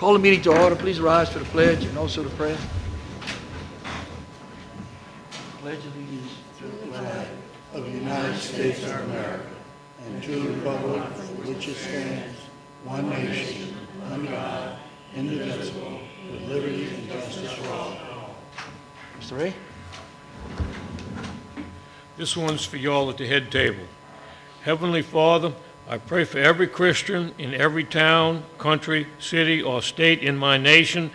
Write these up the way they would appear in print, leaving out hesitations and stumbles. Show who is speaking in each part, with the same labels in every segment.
Speaker 1: Call the meeting to order. Please rise for the pledge and also the prayer. Pledge allegiance to the flag
Speaker 2: of the United States of America and to the republic for which it stands, one nation, under God, indivisible, with liberty and justice for all.
Speaker 1: Mr. Ray?
Speaker 3: This one's for y'all at the head table. Heavenly Father, I pray for every Christian in every town, country, city, or state in my nation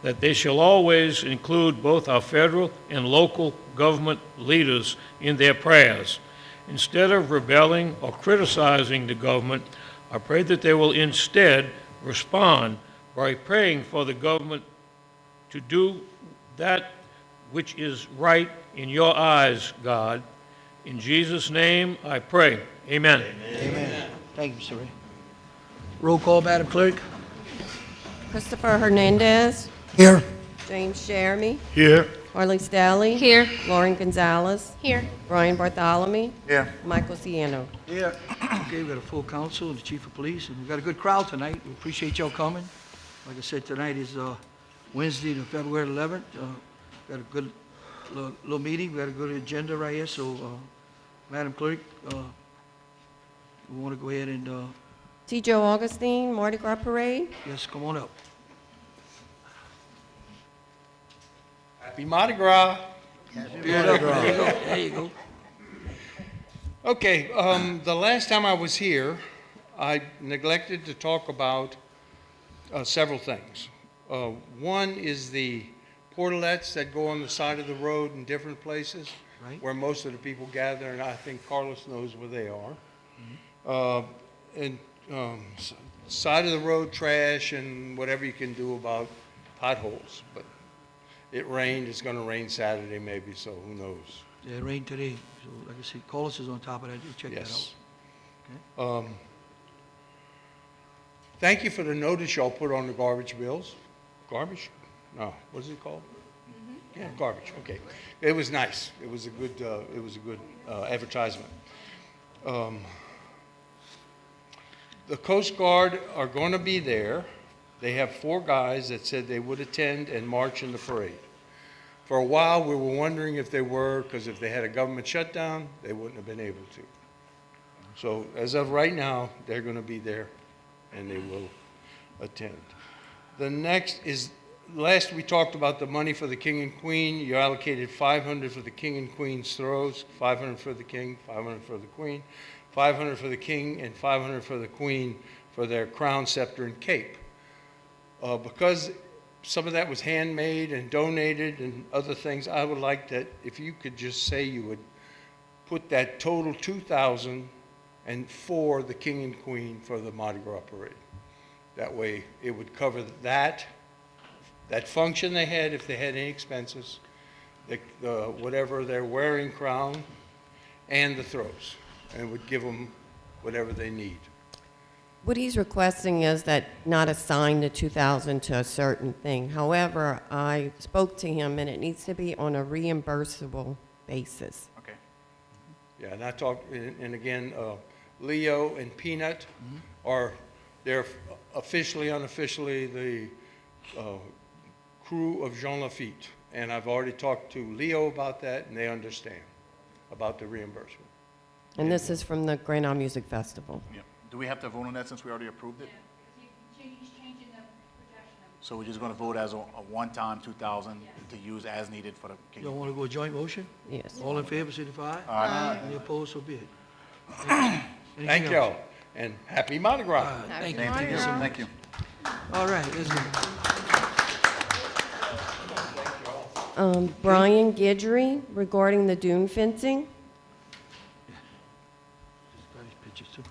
Speaker 3: that they shall always include both our federal and local government leaders in their prayers. Instead of rebelling or criticizing the government, I pray that they will instead respond by praying for the government to do that which is right in your eyes, God. In Jesus' name I pray. Amen.
Speaker 1: Amen. Thank you, Mr. Ray. Roll call, Madam Clerk.
Speaker 4: Christopher Hernandez.
Speaker 1: Here.
Speaker 4: James Jeremy.
Speaker 3: Here.
Speaker 4: Harley Staley.
Speaker 5: Here.
Speaker 4: Lauren Gonzalez.
Speaker 5: Here.
Speaker 4: Brian Bartholomew.
Speaker 2: Here.
Speaker 4: Michael Ciano.
Speaker 1: Here. Okay, we got a full council and the chief of police, and we've got a good crowd tonight. We appreciate y'all coming. Like I said, tonight is Wednesday, February 11th. Got a good little meeting. We got a good agenda right here. So, Madam Clerk, we want to go ahead and,
Speaker 4: T. Joe Augustine, Mardi Gras Parade.
Speaker 1: yes, come on up.
Speaker 6: Happy Mardi Gras.
Speaker 1: There you go. There you go.
Speaker 6: Okay, the last time I was here, I neglected to talk about several things. One is the portalettes that go on the side of the road in different places,
Speaker 1: Right.
Speaker 6: where most of the people gather, and I think Carlos knows where they are. And side of the road trash and whatever you can do about potholes. But it rained, it's gonna rain Saturday maybe, so who knows?
Speaker 1: Yeah, it rained today. So, like I said, Carlos is on top of that. You check that out.
Speaker 6: Yes. Thank you for the notice y'all put on the garbage bills. Garbage? No, what is it called? Yeah, garbage, okay. It was nice. It was a good advertisement. The Coast Guard are going to be there. They have 4 guys that said they would attend and march in the parade. For a while, we were wondering if they were, because if they had a government shutdown, they wouldn't have been able to. So as of right now, they're going to be there, and they will attend. The next is, last we talked about the money for the King and Queen. You allocated $500 for the King and Queen's throws, $500 for the King, $500 for the Queen, $500 for the King, and $500 for the Queen for their crown, scepter, and cape. Because some of that was handmade and donated and other things, I would like that if you could just say you would put that total $2,000 and for the King and Queen for the Mardi Gras parade. That way it would cover that function they had, if they had any expenses, whatever they're wearing crown, and the throws, and would give them whatever they need.
Speaker 4: What he's requesting is that not assign the 2,000 to a certain thing. However, I spoke to him, and it needs to be on a reimbursable basis.
Speaker 2: Okay.
Speaker 6: Yeah, and I talked, and again, Leo and Peanut they're officially, unofficially the crew of Jean Lafitte. And I've already talked to Leo about that, and they understand about the reimbursement.
Speaker 4: And this is from the Grand Isle Music Festival.
Speaker 2: Yeah. Do we have to vote on that since we already approved it?
Speaker 5: He's changing the projection.
Speaker 2: So we're just going to vote as a one-time 2,000 to use as needed for the King.
Speaker 1: Y'all want to go joint motion?
Speaker 4: Yes.
Speaker 1: All in favor, signify.
Speaker 2: Aye.
Speaker 1: Any opposed, so be it.
Speaker 6: Thank y'all, and happy Mardi Gras.
Speaker 1: Thank
Speaker 5: Happy Mardi
Speaker 1: you.
Speaker 5: Gras.
Speaker 2: Thank you.
Speaker 1: All right, let's go.
Speaker 4: Brian Guidry regarding the dune fencing.
Speaker 1: Got his pictures too.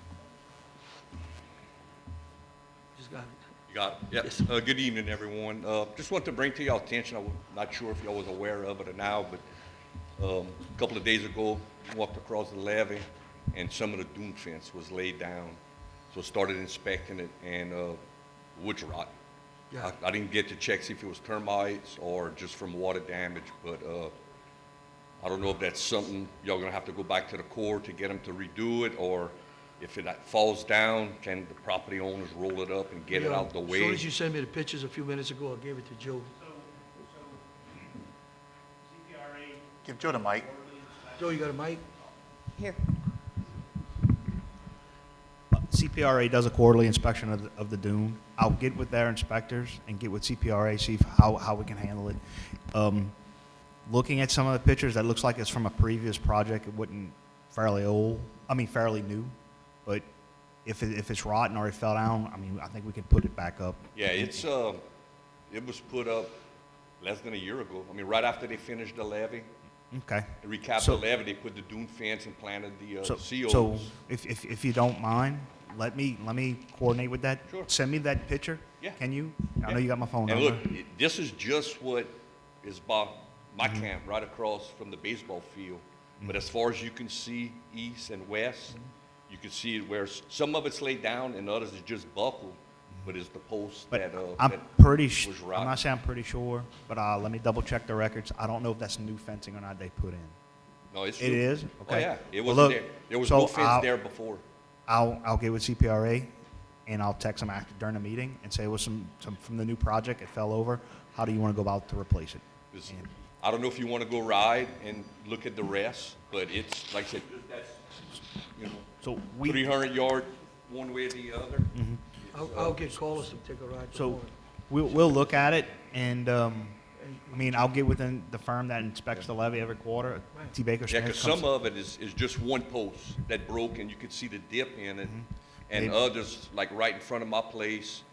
Speaker 1: Just got it.
Speaker 7: You got it. Yes. Good evening, everyone. Just want to bring to y'all attention, I'm not sure if y'all was aware of it or now, but a couple of days ago, walked across the levee and some of the dune fence was laid down. So started inspecting it and wood's rotten.
Speaker 1: Yeah.
Speaker 7: I didn't get to check, see if it was termites or just from water damage, but I don't know if that's something y'all gonna have to go back to the Corps to get them to redo it, or if it falls down, can the property owners roll it up and get it out the
Speaker 1: As
Speaker 7: way?
Speaker 1: soon as you sent me the pictures a few minutes ago, I gave it to Joe.
Speaker 2: Give Joe the mic.
Speaker 1: Joe, you got a mic?
Speaker 4: Here.
Speaker 8: CPRA does a quarterly inspection of the dune. I'll get with their inspectors and get with CPRA, see how we can handle it. Looking at some of the pictures, that looks like it's from a previous project. It wasn't fairly new. But if it's rotten or it fell down, I mean, I think we could put it back up.
Speaker 7: Yeah, it was put up less than a year ago. I mean, right after they finished the levee,
Speaker 8: Okay.
Speaker 7: to recap
Speaker 8: So-
Speaker 7: the levee, they put the dune fence and planted the
Speaker 8: So
Speaker 7: COs.
Speaker 8: if you don't mind, let me coordinate with that.
Speaker 7: Sure.
Speaker 8: Send me that picture.
Speaker 7: Yeah.
Speaker 8: Can you? I
Speaker 7: Yeah.
Speaker 8: know you got my phone
Speaker 7: And
Speaker 8: number.
Speaker 7: look, this is just what is by my camp, right across from the baseball field. But as far as you can see, east and west, you can see where some of it's laid down and others is just buckled, but it's the post
Speaker 8: But
Speaker 7: that,
Speaker 8: I'm
Speaker 7: that
Speaker 8: pretty
Speaker 7: was
Speaker 8: sure, I'm
Speaker 7: rotten.
Speaker 8: not saying I'm pretty sure, but let me double check the records. I don't know if that's new fencing or not they put in.
Speaker 7: No, it's
Speaker 8: It
Speaker 7: true.
Speaker 8: is?
Speaker 7: Oh,
Speaker 8: Okay.
Speaker 7: yeah, it
Speaker 8: Well,
Speaker 7: wasn't
Speaker 8: look,
Speaker 7: there. There was
Speaker 8: so
Speaker 7: no fence
Speaker 8: I'll-
Speaker 7: there before.
Speaker 8: I'll get with CPRA and I'll text them after during the meeting and say, well, some from the new project, it fell over. How do you want to go about to replace it?
Speaker 7: 'Cause
Speaker 8: And-
Speaker 7: I don't know if you want to go ride and look at the rest, but it's, like I said, that's, you know,
Speaker 8: So we,
Speaker 7: 300 yard one way or the other.
Speaker 1: I'll get callers to take a ride
Speaker 8: so
Speaker 1: tomorrow.
Speaker 8: we'll look at it and, I mean, I'll get within the firm that inspects the levee every quarter, T. Baker
Speaker 7: Yeah,
Speaker 8: Smith.
Speaker 7: because
Speaker 8: comes-
Speaker 7: some of it is just one post that broke and you could see the dip in it. And
Speaker 8: Maybe-
Speaker 7: others, like right in front of my place,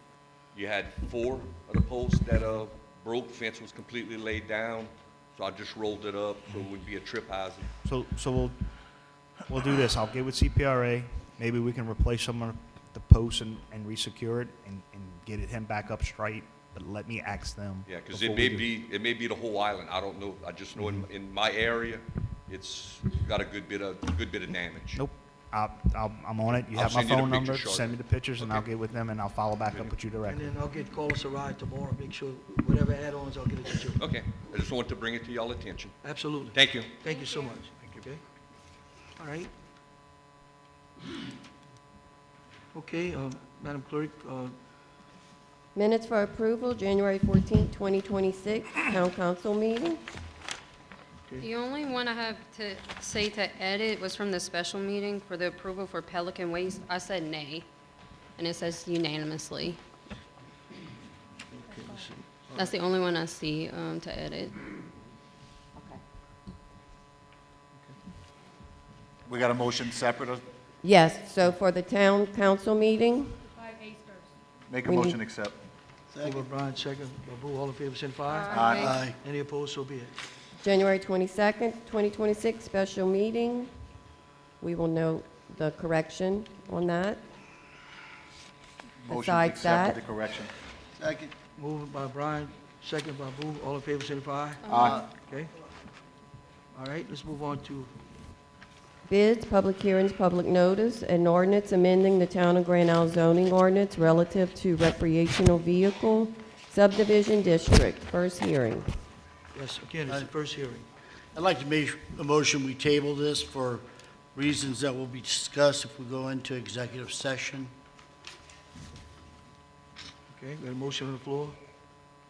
Speaker 7: you had 4 of the posts that broke, fence was completely laid down. So I just rolled it up so it wouldn't be a trip hazard.
Speaker 8: So we'll do this. I'll get with CPRA. Maybe we can replace some of the posts and resecure it and get him back up straight. But let me ask them.
Speaker 7: Yeah, because
Speaker 8: before we do.
Speaker 7: it may be the whole island, I don't know. I just know in my area, it's got a good bit of damage.
Speaker 8: Nope. I'm on it. You
Speaker 7: I'll
Speaker 8: have my
Speaker 7: send you the
Speaker 8: phone number.
Speaker 7: pictures,
Speaker 8: Send me the pictures and I'll
Speaker 7: Okay.
Speaker 8: get with them and I'll follow back up with you
Speaker 1: And
Speaker 8: directly.
Speaker 1: then I'll get callers to ride tomorrow, make sure whatever add-ons, I'll get it to Joe.
Speaker 7: Okay, I just wanted to bring it to y'all attention.
Speaker 1: Absolutely.
Speaker 7: Thank you.
Speaker 1: Thank you so much. Okay? All right. Okay, Madam Clerk,
Speaker 4: Minutes for approval, January 14th, 2026, Town Council meeting.
Speaker 9: The only one I have to say to edit was from the special meeting for the approval for Pelican Waste. I said nay, and it says unanimously.
Speaker 1: okay, let's see.
Speaker 9: That's the only one I see to edit.
Speaker 2: We got a motion separate of,
Speaker 4: Yes, so for the Town Council meeting,
Speaker 5: 5A first.
Speaker 2: make a
Speaker 4: We need-
Speaker 2: motion accept.
Speaker 1: Moved by Brian, second by Boo, all in favor, signify.
Speaker 2: Aye.
Speaker 1: Any opposed, so be it.
Speaker 4: January 22nd, 2026, special meeting. We will note the correction on that.
Speaker 2: Motion
Speaker 4: Besides
Speaker 2: accept
Speaker 4: that-
Speaker 2: with the correction. Second.
Speaker 1: Moved by Brian, second by Boo, all in favor, signify.
Speaker 2: Aye.
Speaker 1: Okay? All right, let's move on to,
Speaker 4: Bids, public hearings, public notice, an ordinance amending the Town of Grand Isle zoning ordinance relative to recreational vehicle subdivision district. First hearing.
Speaker 1: yes, again, it's the first hearing.
Speaker 10: I'd like to make a motion, we table this for reasons that will be discussed if we go into executive session.
Speaker 1: Okay, we got a motion on the floor.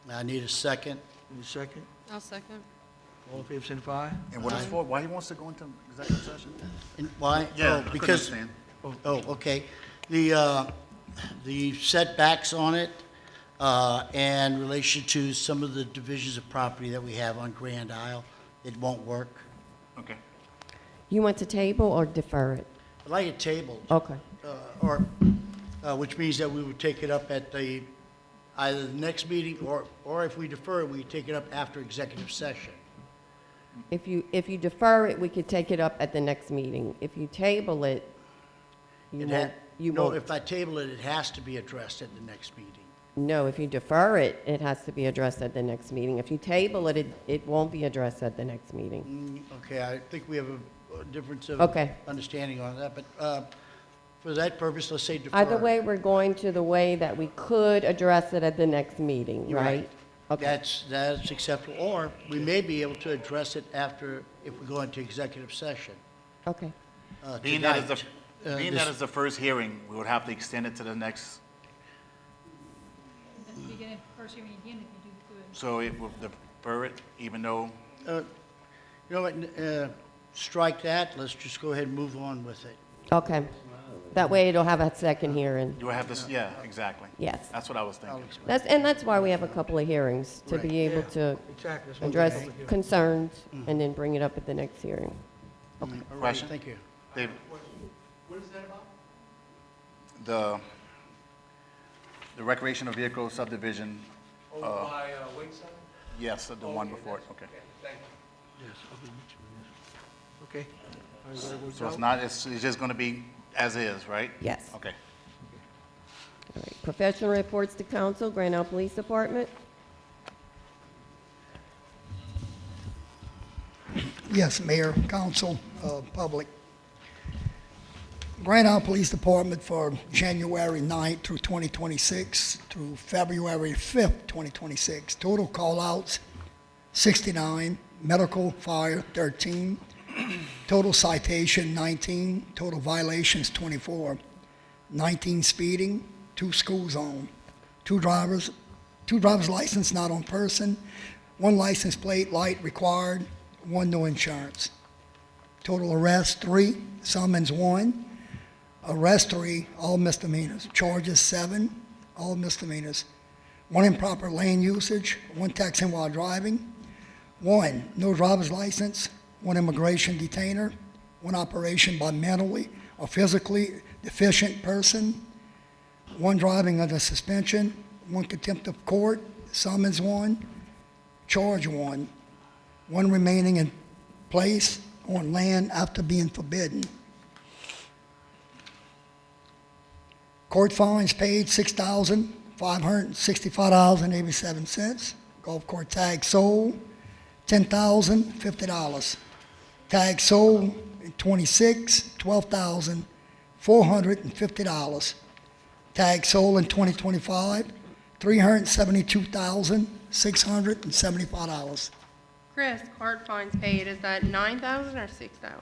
Speaker 10: I need a second.
Speaker 1: Need a second?
Speaker 9: I'll second.
Speaker 1: All in favor, signify.
Speaker 2: And what is for, why he wants to go into executive session?
Speaker 10: And why?
Speaker 2: Yeah,
Speaker 10: Oh,
Speaker 2: I couldn't
Speaker 10: because,
Speaker 2: understand.
Speaker 10: oh, okay. The setbacks on it, and in relation to some of the divisions of property that we have on Grand Isle, it won't work.
Speaker 2: Okay.
Speaker 4: You want to table or defer it?
Speaker 10: I'd like it tabled,
Speaker 4: Okay.
Speaker 10: or, which means that we would take it up at either the next meeting, or if we defer it, we take it up after executive session.
Speaker 4: If you defer it, we could take it up at the next meeting. If you table it, you
Speaker 10: No,
Speaker 4: won't.
Speaker 10: if I table it, it has to be addressed at the next meeting.
Speaker 4: No, if you defer it, it has to be addressed at the next meeting. If you table it, it won't be addressed at the next meeting.
Speaker 10: Okay, I think we have a difference of
Speaker 4: Okay.
Speaker 10: understanding on that, but for that purpose, let's say defer.
Speaker 4: Either way, we're going to the way that we could address it at the next meeting,
Speaker 10: You're
Speaker 4: right? Okay.
Speaker 10: That's acceptable, or we may be able to address it after, if we go into executive session.
Speaker 4: Okay.
Speaker 10: Tonight.
Speaker 11: Being that it's the first hearing, we would have to extend it to the next,
Speaker 5: At the beginning, first hearing again, if you do good.
Speaker 11: so it will defer it, even though,
Speaker 10: You know what, strike that, let's just go ahead and move on with it.
Speaker 4: Okay. That way it'll have a second hearing.
Speaker 11: you will have this, yeah, exactly.
Speaker 4: Yes.
Speaker 11: That's what I was thinking.
Speaker 4: That's why we have a couple of hearings, to be able to
Speaker 1: Exactly. That's what we're
Speaker 4: address
Speaker 1: doing here.
Speaker 4: concerns and then bring it up at the next hearing.
Speaker 10: All right,
Speaker 11: Question?
Speaker 10: thank you.
Speaker 11: Dave?
Speaker 2: What is that about?
Speaker 11: The recreational vehicle subdivision,
Speaker 2: Over by Wayside?
Speaker 11: yes, the one before it, okay.
Speaker 2: Thank you.
Speaker 1: Yes, I'll be with you. Okay. All right, everybody works
Speaker 11: So it's
Speaker 1: out?
Speaker 11: not, it's just gonna be as is, right?
Speaker 4: Yes.
Speaker 11: Okay.
Speaker 4: All right. Professional reports to council, Grand Isle Police Department.
Speaker 12: Yes, Mayor, Council, public. Grand Isle Police Department for January 9th through 2026 through February 5th, 2026. Total call-outs, 69. Medical, fire, 13. Total citation, 19. Total violations, 24. 19 speeding, 2 school zone. 2 driver's license not on person. 1 license plate light required. 1 no insurance. Total arrests, 3. Summons, 1. Arrest, 3, all misdemeanors. Charges, 7, all misdemeanors. 1 improper lane usage, 1 texting while driving. 1 no driver's license. 1 immigration detainer. 1 operation by mentally or physically deficient person. 1 driving under suspension. 1 contempt of court. Summons, 1. Charge, 1. 1 remaining in place on land after being forbidden. Court fines paid, $6,565.87. Golf cart tag sold, $10,050. Tag sold in 26, $12,450. Tag sold in 2025, $372,675.
Speaker 13: Chris, cart fines paid, is that 9,000 or 6,000?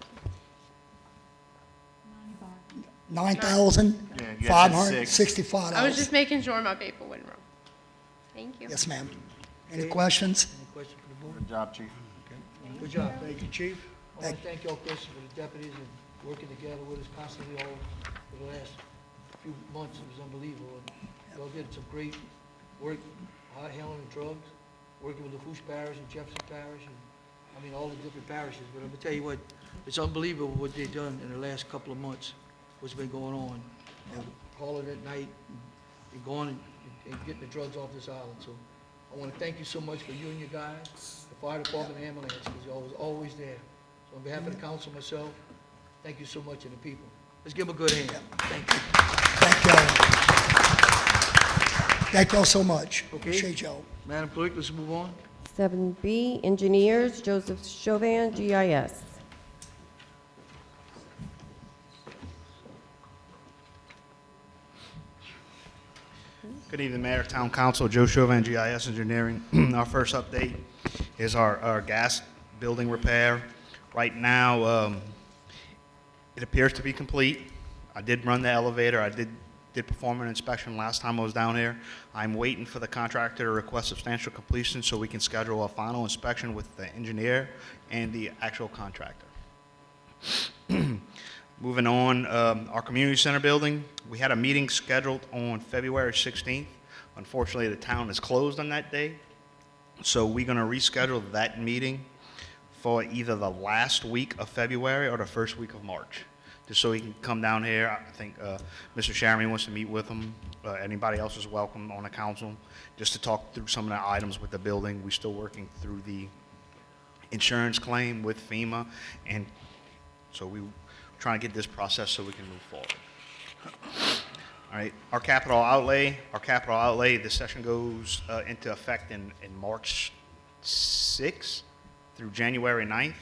Speaker 12: $9,565.
Speaker 13: I was just making sure my paper wasn't wrong. Thank you.
Speaker 12: Yes, ma'am. Any questions?
Speaker 1: Any question for the board?
Speaker 11: Good job, Chief.
Speaker 1: Good job. Thank you, Chief. I want to thank y'all, Chris, for the deputies and working together with us constantly all for the last few months. It was unbelievable. And y'all did some great work, handling the drugs, working with LaFouche Parish and Jefferson Parish, and, I mean, all the different parishes. But I'm gonna tell you what, it's unbelievable what they've done in the last couple of months, what's been going on. And calling at night and going and getting the drugs off this island. So I want to thank you so much for you and your guys, the fire department and ambulance, because y'all was always there. So on behalf of the council, myself, thank you so much, and the people. Let's give them a good hand. Thank you.
Speaker 12: Thank y'all. Thank y'all so much.
Speaker 1: Okay.
Speaker 12: Appreciate y'all.
Speaker 1: Madam Clerk, let's move on.
Speaker 4: 7B, Engineers, Joseph Chauvin, GIS.
Speaker 8: Good evening, Mayor, Town Council, Joe Chauvin, GIS Engineering. Our first update is our gas building repair. Right now, it appears to be complete. I did run the elevator. I did perform an inspection last time I was down here. I'm waiting for the contractor to request substantial completion so we can schedule a final inspection with the engineer and the actual contractor. Moving on, our community center building, we had a meeting scheduled on February 16th. Unfortunately, the town is closed on that day, so we're going to reschedule that meeting for either the last week of February or the first week of March, just so he can come down here. I think Mr. Sherman wants to meet with him. Anybody else is welcome on the council, just to talk through some of the items with the building. We're still working through the insurance claim with FEMA, and so we're trying to get this process so we can move forward. All right, our capital outlay, this session goes into effect in March 6th through January 9th.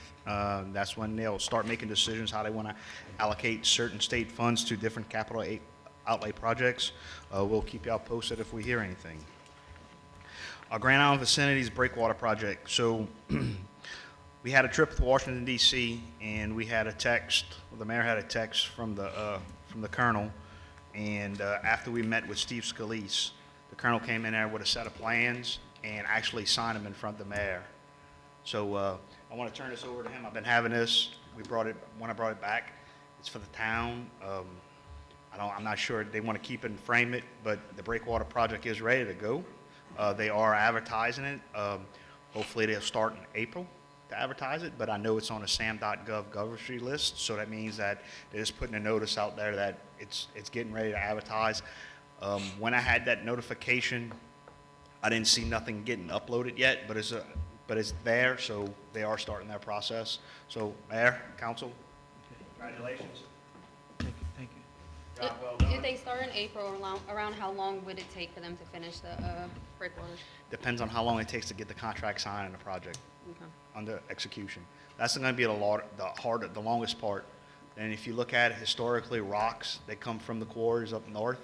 Speaker 8: That's when they'll start making decisions how they want to allocate certain state funds to different capital outlay projects. We'll keep y'all posted if we hear anything. Our Grand Island Vicinities Breakwater Project. So We had a trip to Washington DC, and we had a text, well, the mayor had a text from the colonel, and after we met with Steve Scalise, the colonel came in there with a set of plans and actually signed them in front of the mayor. So I want to turn this over to him. I've been having this. When I brought it back, it's for the town. I'm not sure they want to keep it and frame it, but the breakwater project is ready to go. They are advertising it. Hopefully they'll start in April to advertise it, but I know it's on a sam.gov government list, so that means that they're just putting a notice out there that it's getting ready to advertise. When I had that notification, I didn't see nothing getting uploaded yet, but it's there, so they are starting their process. So, Mayor, Council, congratulations.
Speaker 1: Thank you.
Speaker 8: Job well done.
Speaker 9: If they start in April, around how long would it take for them to finish the breakwaters?
Speaker 8: Depends on how long it takes to get the contract signed and the project
Speaker 9: Okay.
Speaker 8: under execution. That's going to be the longest part. And if you look at it historically, rocks, they come from the quarries up north.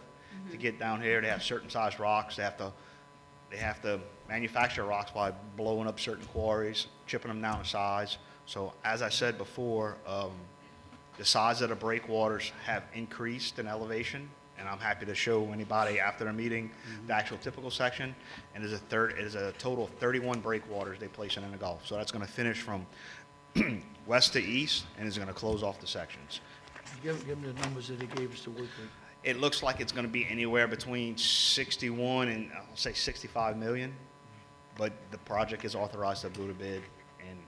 Speaker 8: To get down here, they have certain size rocks. They have to manufacture rocks by blowing up certain quarries, chipping them down to size. So as I said before, the size of the breakwaters have increased in elevation, and I'm happy to show anybody after the meeting the actual typical section. And it is a total of 31 breakwaters they place in the Gulf. So that's going to finish from west to east, and is going to close off the sections.
Speaker 1: Give them the numbers that they gave us to work with.
Speaker 8: It looks like it's going to be anywhere between 61 and I'll say 65 million, but the project is authorized to go to bid, and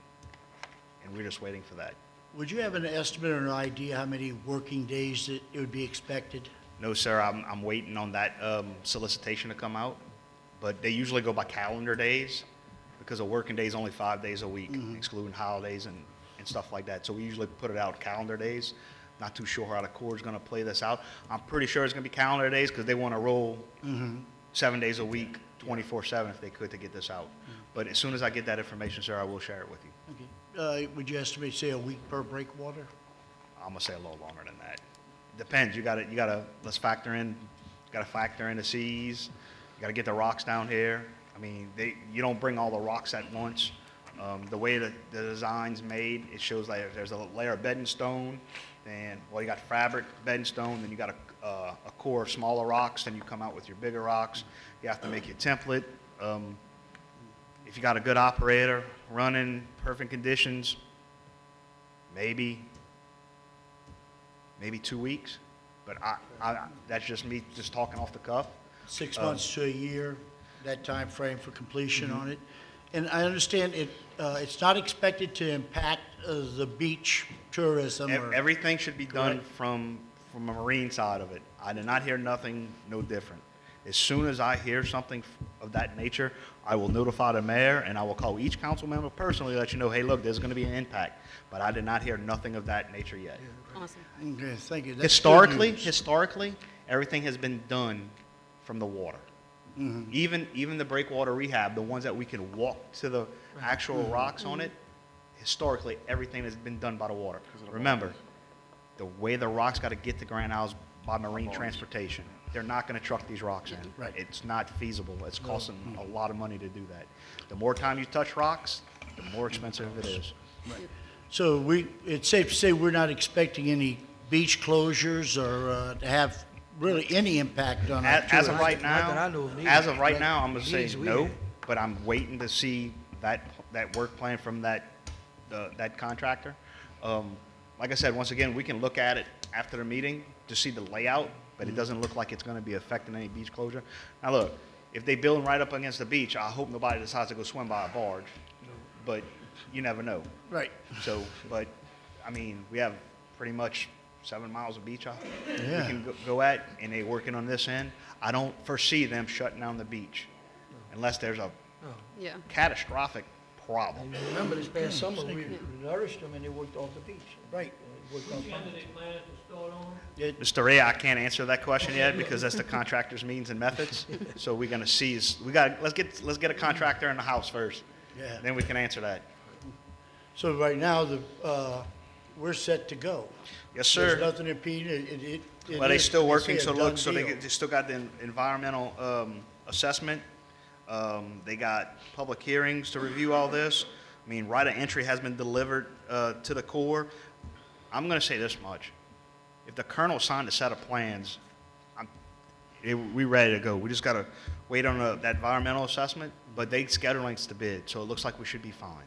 Speaker 8: we're just waiting for that.
Speaker 10: Would you have an estimate or an idea how many working days that it would be expected?
Speaker 8: No, sir, I'm waiting on that solicitation to come out, but they usually go by calendar days because a working day is only 5 days a week, excluding holidays and stuff like that. So we usually put it out calendar days. Not too sure how the Corps is going to play this out. I'm pretty sure it's going to be calendar days because they want to roll 7 days a week, 24/7 if they could to get this out. But as soon as I get that information, sir, I will share it with you.
Speaker 10: Okay. Would you estimate, say, a week per breakwater?
Speaker 8: I'm going to say a little longer than that. Depends. You got to let's factor in, got to factor in the seas. You got to get the rocks down here. I mean, you don't bring all the rocks at once. The way the design's made, it shows like there's a layer of bedding stone, and you got fabric, bedding stone, then you got a core of smaller rocks, then you come out with your bigger rocks. You have to make your template. If you got a good operator running, perfect conditions, maybe 2 weeks. But that's just me just talking off the cuff.
Speaker 10: 6 months to a year, that time frame for completion on it. And I understand it's not expected to impact the beach tourism or...
Speaker 8: Everything should be done from a marine side of it. I did not hear nothing no different. As soon as I hear something of that nature, I will notify the mayor, and I will call each council member personally, let you know, hey, look, there's going to be an impact. But I did not hear nothing of that nature yet.
Speaker 9: Awesome.
Speaker 10: Okay, thank you. That's
Speaker 8: Historically, everything has been done from the water. Even the breakwater rehab, the ones that we can walk to the actual rocks on it, historically, everything has been done by the water. Remember, the way the rocks got to get to Grand Isle is by marine transportation. They're not going to truck these rocks in.
Speaker 10: Right.
Speaker 8: It's not feasible. It's costing a lot of money to do that. The more time you touch rocks, the more expensive it is.
Speaker 10: Right. So it's safe to say we're not expecting any beach closures or to have really any impact on our
Speaker 8: As of
Speaker 10: tourism.
Speaker 8: right
Speaker 1: Not that I know
Speaker 8: now,
Speaker 1: of neither.
Speaker 8: I'm going to say
Speaker 1: Needs we
Speaker 8: no,
Speaker 1: have.
Speaker 8: but I'm waiting to see that work plan from that contractor. Like I said, once again, we can look at it after the meeting to see the layout, but it doesn't look like it's going to be affecting any beach closure. Now, look, if they build right up against the beach, I hope nobody decides to go swim by a barge, but you never know.
Speaker 10: Right.
Speaker 8: So, but, I mean, we have pretty much 7 miles of beach we can go at, and they're working on this end. I don't foresee them shutting down the beach unless there's a
Speaker 9: Yeah.
Speaker 8: catastrophic problem.
Speaker 1: And remember, this past summer, we nourished them and they worked off the beach.
Speaker 10: Right.
Speaker 1: Worked on fine.
Speaker 8: Mr. Ray, I can't answer that question yet because that's the contractor's means and methods. So we're gonna see, let's get a contractor in the house first.
Speaker 10: Yeah.
Speaker 8: Then we can answer that.
Speaker 10: So right now, we're set to go.
Speaker 8: Yes, sir.
Speaker 10: There's nothing impeding it.
Speaker 8: Well, they're still working,
Speaker 10: it's
Speaker 8: so
Speaker 10: a
Speaker 8: look,
Speaker 10: done
Speaker 8: so
Speaker 10: deal.
Speaker 8: they still got the environmental assessment. They got public hearings to review all this. I mean, right of entry has been delivered to the Corps. I'm going to say this much. If the colonel signed a set of plans, we ready to go. We just got to wait on that environmental assessment, but they scheduling us to bid, so it looks like we should be fine.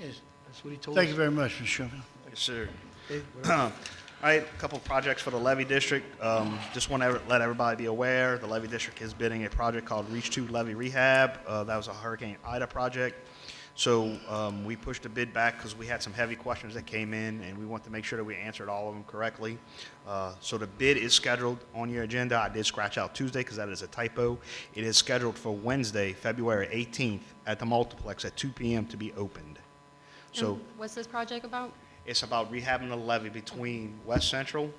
Speaker 10: Yes.
Speaker 1: That's what he told us.
Speaker 10: Thank you very much, Mr. Chairman.
Speaker 8: Yes, sir.
Speaker 1: Okay, what else?
Speaker 8: All right, a couple of projects for the levee district. Just want to let everybody be aware, the levee district is bidding a project called Reach 2 Levee Rehab. That was a Hurricane Ida project. So we pushed the bid back because we had some heavy questions that came in, and we want to make sure that we answered all of them correctly. So the bid is scheduled on your agenda. I did scratch out Tuesday because that is a typo. It is scheduled for Wednesday, February 18th at the multiplex at 2 p.m. to be opened. So
Speaker 9: And what's this project about?
Speaker 8: it's about rehabbing the levee between West Central,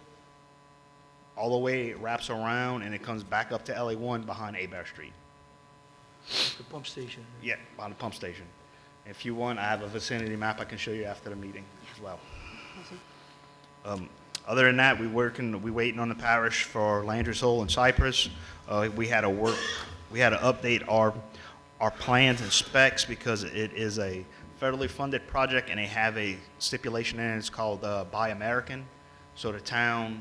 Speaker 8: all the way it wraps around, and it comes back up to LA1 behind Abear Street.
Speaker 1: The pump station.
Speaker 8: Yeah, behind the pump station. If you want, I have a vicinity map I can show you after the meeting as well. Other than that, we waiting on the parish for Landry's Hole and Cypress. We had to update our plans and specs because it is a federally funded project, and they have a stipulation in it. It's called Buy American. So the town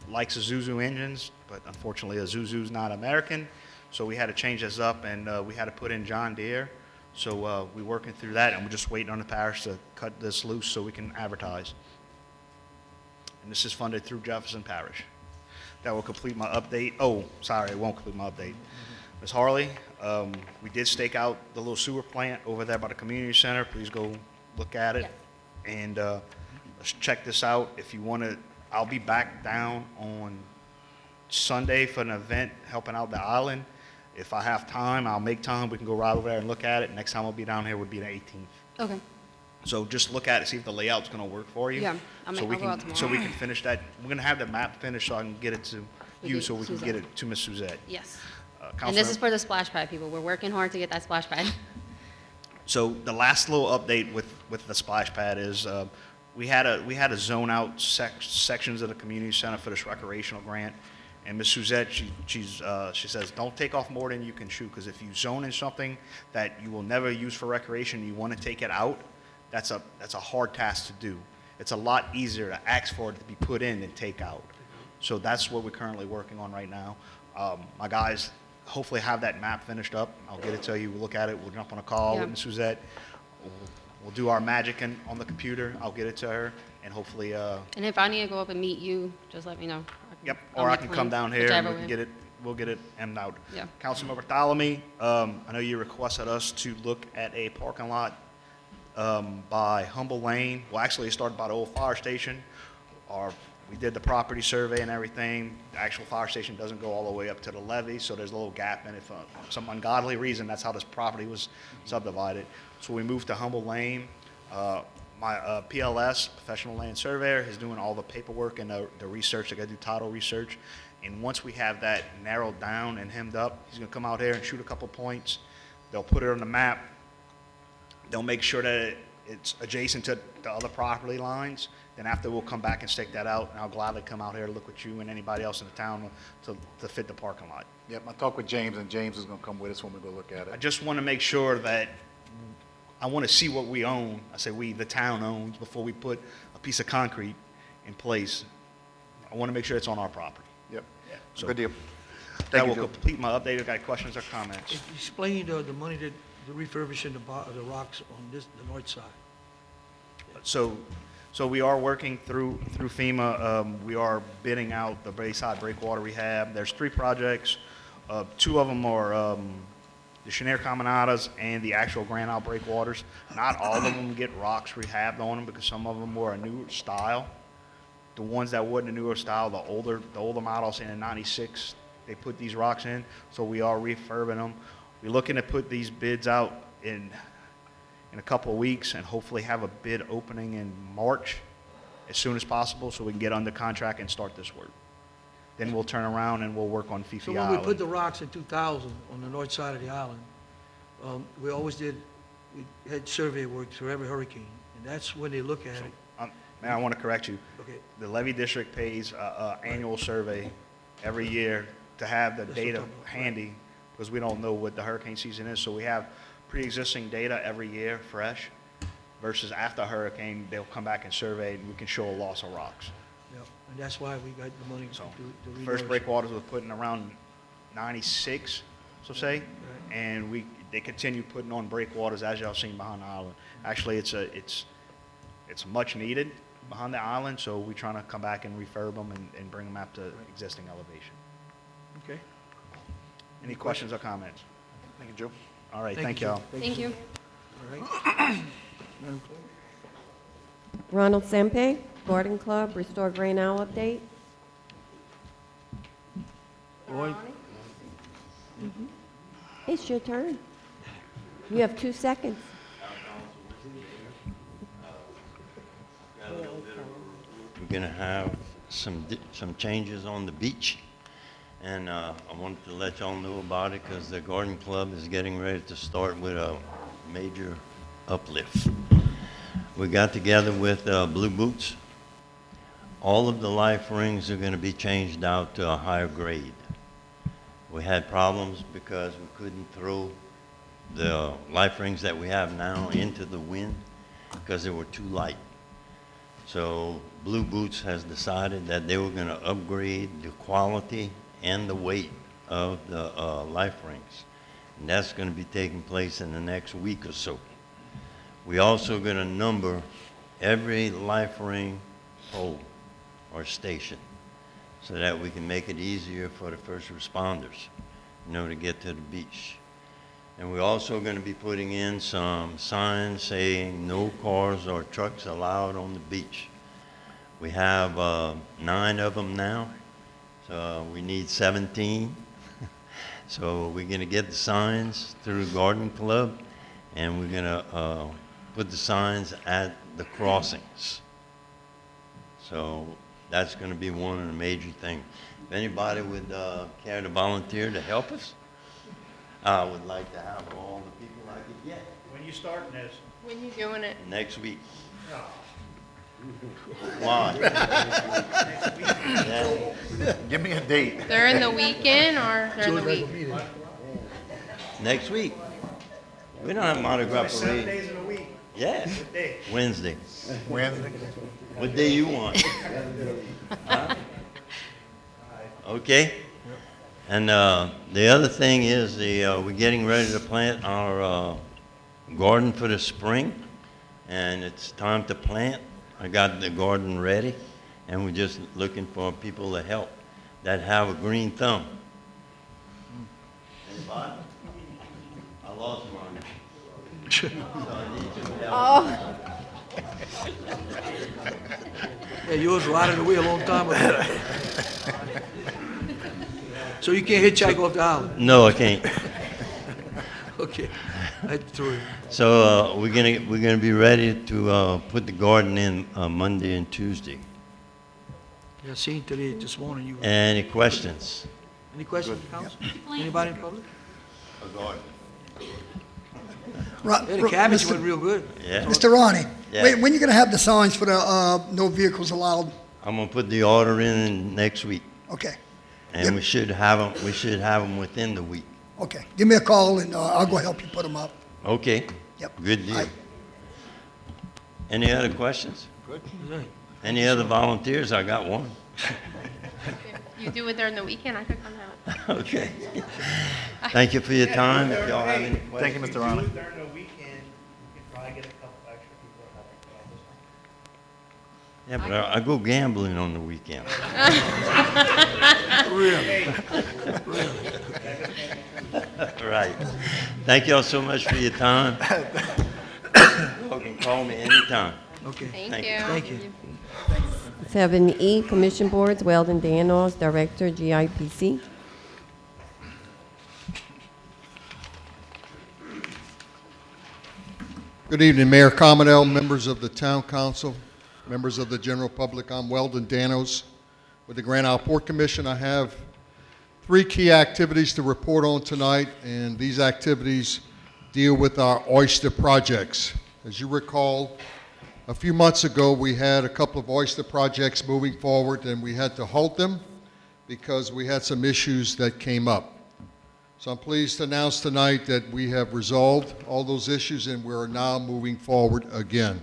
Speaker 8: likes Isuzu engines, but unfortunately Isuzu's not American. So we had to change this up, and we had to put in John Deere. So we're working through that, and we're just waiting on the parish to cut this loose so we can advertise. And this is funded through Jefferson Parish. That will complete my update. Oh, sorry, it won't complete my update. Ms. Harley, we did stake out the little sewer plant over there by the community center. Please go look at it.
Speaker 9: Yes.
Speaker 8: And let's check this out. If you want to, I'll be back down on Sunday for an event helping out the island. If I have time, I'll make time. We can go right over there and look at it. Next time I'll be down here would be the 18th.
Speaker 9: Okay.
Speaker 8: So just look at it, see if the layout's going to work for you.
Speaker 9: Yeah, I'll
Speaker 8: So we
Speaker 9: go out
Speaker 8: can,
Speaker 9: tomorrow.
Speaker 8: so we can finish that. We're going to have the map finished so I can get it to you,
Speaker 9: get
Speaker 8: so we can
Speaker 9: Suzette.
Speaker 8: get it to Ms. Suzette.
Speaker 9: Yes. And
Speaker 8: Councilmember-
Speaker 9: this is for the splash pad, people. We're working hard to get that splash pad.
Speaker 8: So the last little update with the splash pad is we had to zone out sections of the community center for this recreational grant. And Ms. Suzette, she says, don't take off more than you can chew, because if you zone in something that you will never use for recreation, you want to take it out, that's a hard task to do. It's a lot easier to ask for it to be put in than take out. So that's what we're currently working on right now. My guys hopefully have that map finished up. I'll get it to you. We'll look at it. We'll jump on a call
Speaker 9: Yeah.
Speaker 8: with Ms. Suzette. We'll do our magic on the computer. I'll get it to her, and hopefully,
Speaker 9: And if I need to go up and meet you, just let me know.
Speaker 8: yep,
Speaker 9: I'll
Speaker 8: or I
Speaker 9: make
Speaker 8: can come
Speaker 9: plans,
Speaker 8: down here and
Speaker 9: whichever
Speaker 8: we can
Speaker 9: way.
Speaker 8: get it, we'll get it emmed out.
Speaker 9: Yeah.
Speaker 8: Councilmember Bartholomew, I know you requested us to look at a parking lot by Humble Lane. Well, actually, it started by the old fire station. We did the property survey and everything. The actual fire station doesn't go all the way up to the levee, so there's a little gap in it for some ungodly reason. That's how this property was subdivided. So we moved to Humble Lane. My PLS, Professional Land Surveyor, is doing all the paperwork and the research. They got to do title research. And once we have that narrowed down and hemmed up, he's going to come out here and shoot a couple points. They'll put it on the map. They'll make sure that it's adjacent to the other property lines. Then after, we'll come back and stake that out, and I'll gladly come out here to look with you and anybody else in the town to fit the parking lot.
Speaker 11: Yep, I talked with James, and James is gonna come with us when we go look at
Speaker 8: I
Speaker 11: it.
Speaker 8: just want to make sure that, I want to see what we own. I say we, the town owns, before we put a piece of concrete in place. I want to make sure it's on our property.
Speaker 11: Yep,
Speaker 8: So
Speaker 11: good deal.
Speaker 8: That
Speaker 11: Thank you,
Speaker 8: will
Speaker 11: Joe.
Speaker 8: complete my update. If you got questions or comments?
Speaker 1: Explain the money that, the refurbishing the rocks on the north side.
Speaker 8: So we are working through FEMA. We are bidding out the Bayside Breakwater Rehab. There's 3 projects. 2 of them are the Chenier Caminadas and the actual Grand Isle Breakwaters. Not all of them get rocks rehabbed on them because some of them were a newer style. The ones that weren't a newer style, the older models in the 96, they put these rocks in. So we are refurbing them. We're looking to put these bids out in a couple of weeks and hopefully have a bid opening in March as soon as possible so we can get under contract and start this work. Then we'll turn around and we'll work on Fifi
Speaker 1: So when
Speaker 8: Island.
Speaker 1: we put the rocks in 2000 on the north side of the island, we always we had survey work through every hurricane, and that's when they look at it.
Speaker 8: Man, I want to correct you.
Speaker 1: Okay.
Speaker 8: The levee district pays an annual survey every year to have the
Speaker 1: That's what I'm
Speaker 8: data
Speaker 1: talking about.
Speaker 8: handy because we don't know what the hurricane season is. So we have pre-existing data every year, fresh, versus after a hurricane, they'll come back and survey, and we can show a loss of rocks.
Speaker 1: Yep, and that's why we got the money to
Speaker 8: So,
Speaker 1: do the
Speaker 8: first
Speaker 1: renourishment.
Speaker 8: breakwaters was put in around 96, so say, and they continue putting on breakwaters as y'all seen behind the island. Actually, it's much needed behind the island, so we're trying to come back and refurb them and bring them up to existing elevation.
Speaker 1: Okay.
Speaker 8: Any questions or comments?
Speaker 11: Thank you, Joe.
Speaker 8: All right,
Speaker 1: Thank
Speaker 8: thank
Speaker 1: you,
Speaker 8: y'all.
Speaker 9: Thank you.
Speaker 1: All right. Madam Clerk?
Speaker 4: Ronald Sempe, Garden Club, Restore Green Owl update.
Speaker 1: Boyd?
Speaker 4: It's your turn. You have 2 seconds.
Speaker 14: We're going to have some changes on the beach, and I wanted to let y'all know about it because the garden club is getting ready to start with a major uplift. We got together with Blue Boots. All of the life rings are going to be changed out to a higher grade. We had problems because we couldn't throw the life rings that we have now into the wind because they were too light. So Blue Boots has decided that they were going to upgrade the quality and the weight of the life rings. And that's going to be taking place in the next week or so. We also going to number every life ring pole or station so that we can make it easier for the first responders, to get to the beach. And we're also going to be putting in some signs saying no cars or trucks allowed on the beach. We have 9 of them now, so we need 17. So we're going to get the signs through the Garden Club, and we're going to put the signs at the crossings. So that's going to be one of the major things. If anybody would care to volunteer to help us, I would like to have all the people I could get
Speaker 8: When you starting this?
Speaker 13: When you doing it?
Speaker 14: next week. Why? Yeah.
Speaker 11: Give me a date.
Speaker 13: During the weekend or during the week?
Speaker 14: Next week. We don't have Mardi Gras
Speaker 8: 7
Speaker 14: parade.
Speaker 8: days in a week.
Speaker 14: Yeah,
Speaker 8: Good day.
Speaker 14: Wednesday.
Speaker 11: Wednesday?
Speaker 14: What day you want? Huh? Okay. And the other thing is we're getting ready to plant our garden for the spring, and it's time to plant. I got the garden ready, and we're just looking for people to help that have a green thumb. Anybody? I lost mine. So I need your help.
Speaker 1: Yeah, yours rotted away a long time ago. So you can't hitchhike off the island?
Speaker 14: No, I can't.
Speaker 1: Okay. I threw it.
Speaker 14: So we're gonna be ready to put the garden in Monday and Tuesday.
Speaker 1: Yeah, seen today, this morning, you,
Speaker 14: Any questions?
Speaker 1: any questions, council? Anybody in public?
Speaker 14: A garden.
Speaker 1: Yeah, the cabbage went real good.
Speaker 14: Yeah.
Speaker 12: Mr. Ronnie,
Speaker 14: Yeah.
Speaker 12: when you gonna have the signs for the no vehicles allowed?
Speaker 14: I'm gonna put the order in next week,
Speaker 12: Okay,
Speaker 14: and
Speaker 12: Yep.
Speaker 14: we should have them within the week.
Speaker 12: okay. Give me a call and I'll go help you put them up.
Speaker 14: Okay?
Speaker 12: Yep.
Speaker 14: Good deal.
Speaker 12: Aye.
Speaker 14: Any other questions? Any other volunteers? I got one.
Speaker 13: You do it during the weekend, I could come out.
Speaker 14: Okay. Thank you for your time. If y'all have any questions.
Speaker 11: Thank you, Mr. Ronald.
Speaker 8: During the weekend, we can probably get a couple extra people to help.
Speaker 14: Yeah, but I go gambling on the weekend. Right. Thank y'all so much for your time. You can call me anytime.
Speaker 1: Okay.
Speaker 13: Thank you.
Speaker 1: Thank you.
Speaker 4: 7E, Commission Boards, Weldon Danos, Director, GIPC.
Speaker 15: Good evening, Mayor Cominell, members of the Town Council, members of the general public. I'm Weldon Danos with the Grand Isle Port Commission. I have 3 key activities to report on tonight, and these activities deal with our oyster projects. As you recall, a few months ago, we had a couple of oyster projects moving forward, and we had to halt them because we had some issues that came up. So I'm pleased to announce tonight that we have resolved all those issues and we're now moving forward again.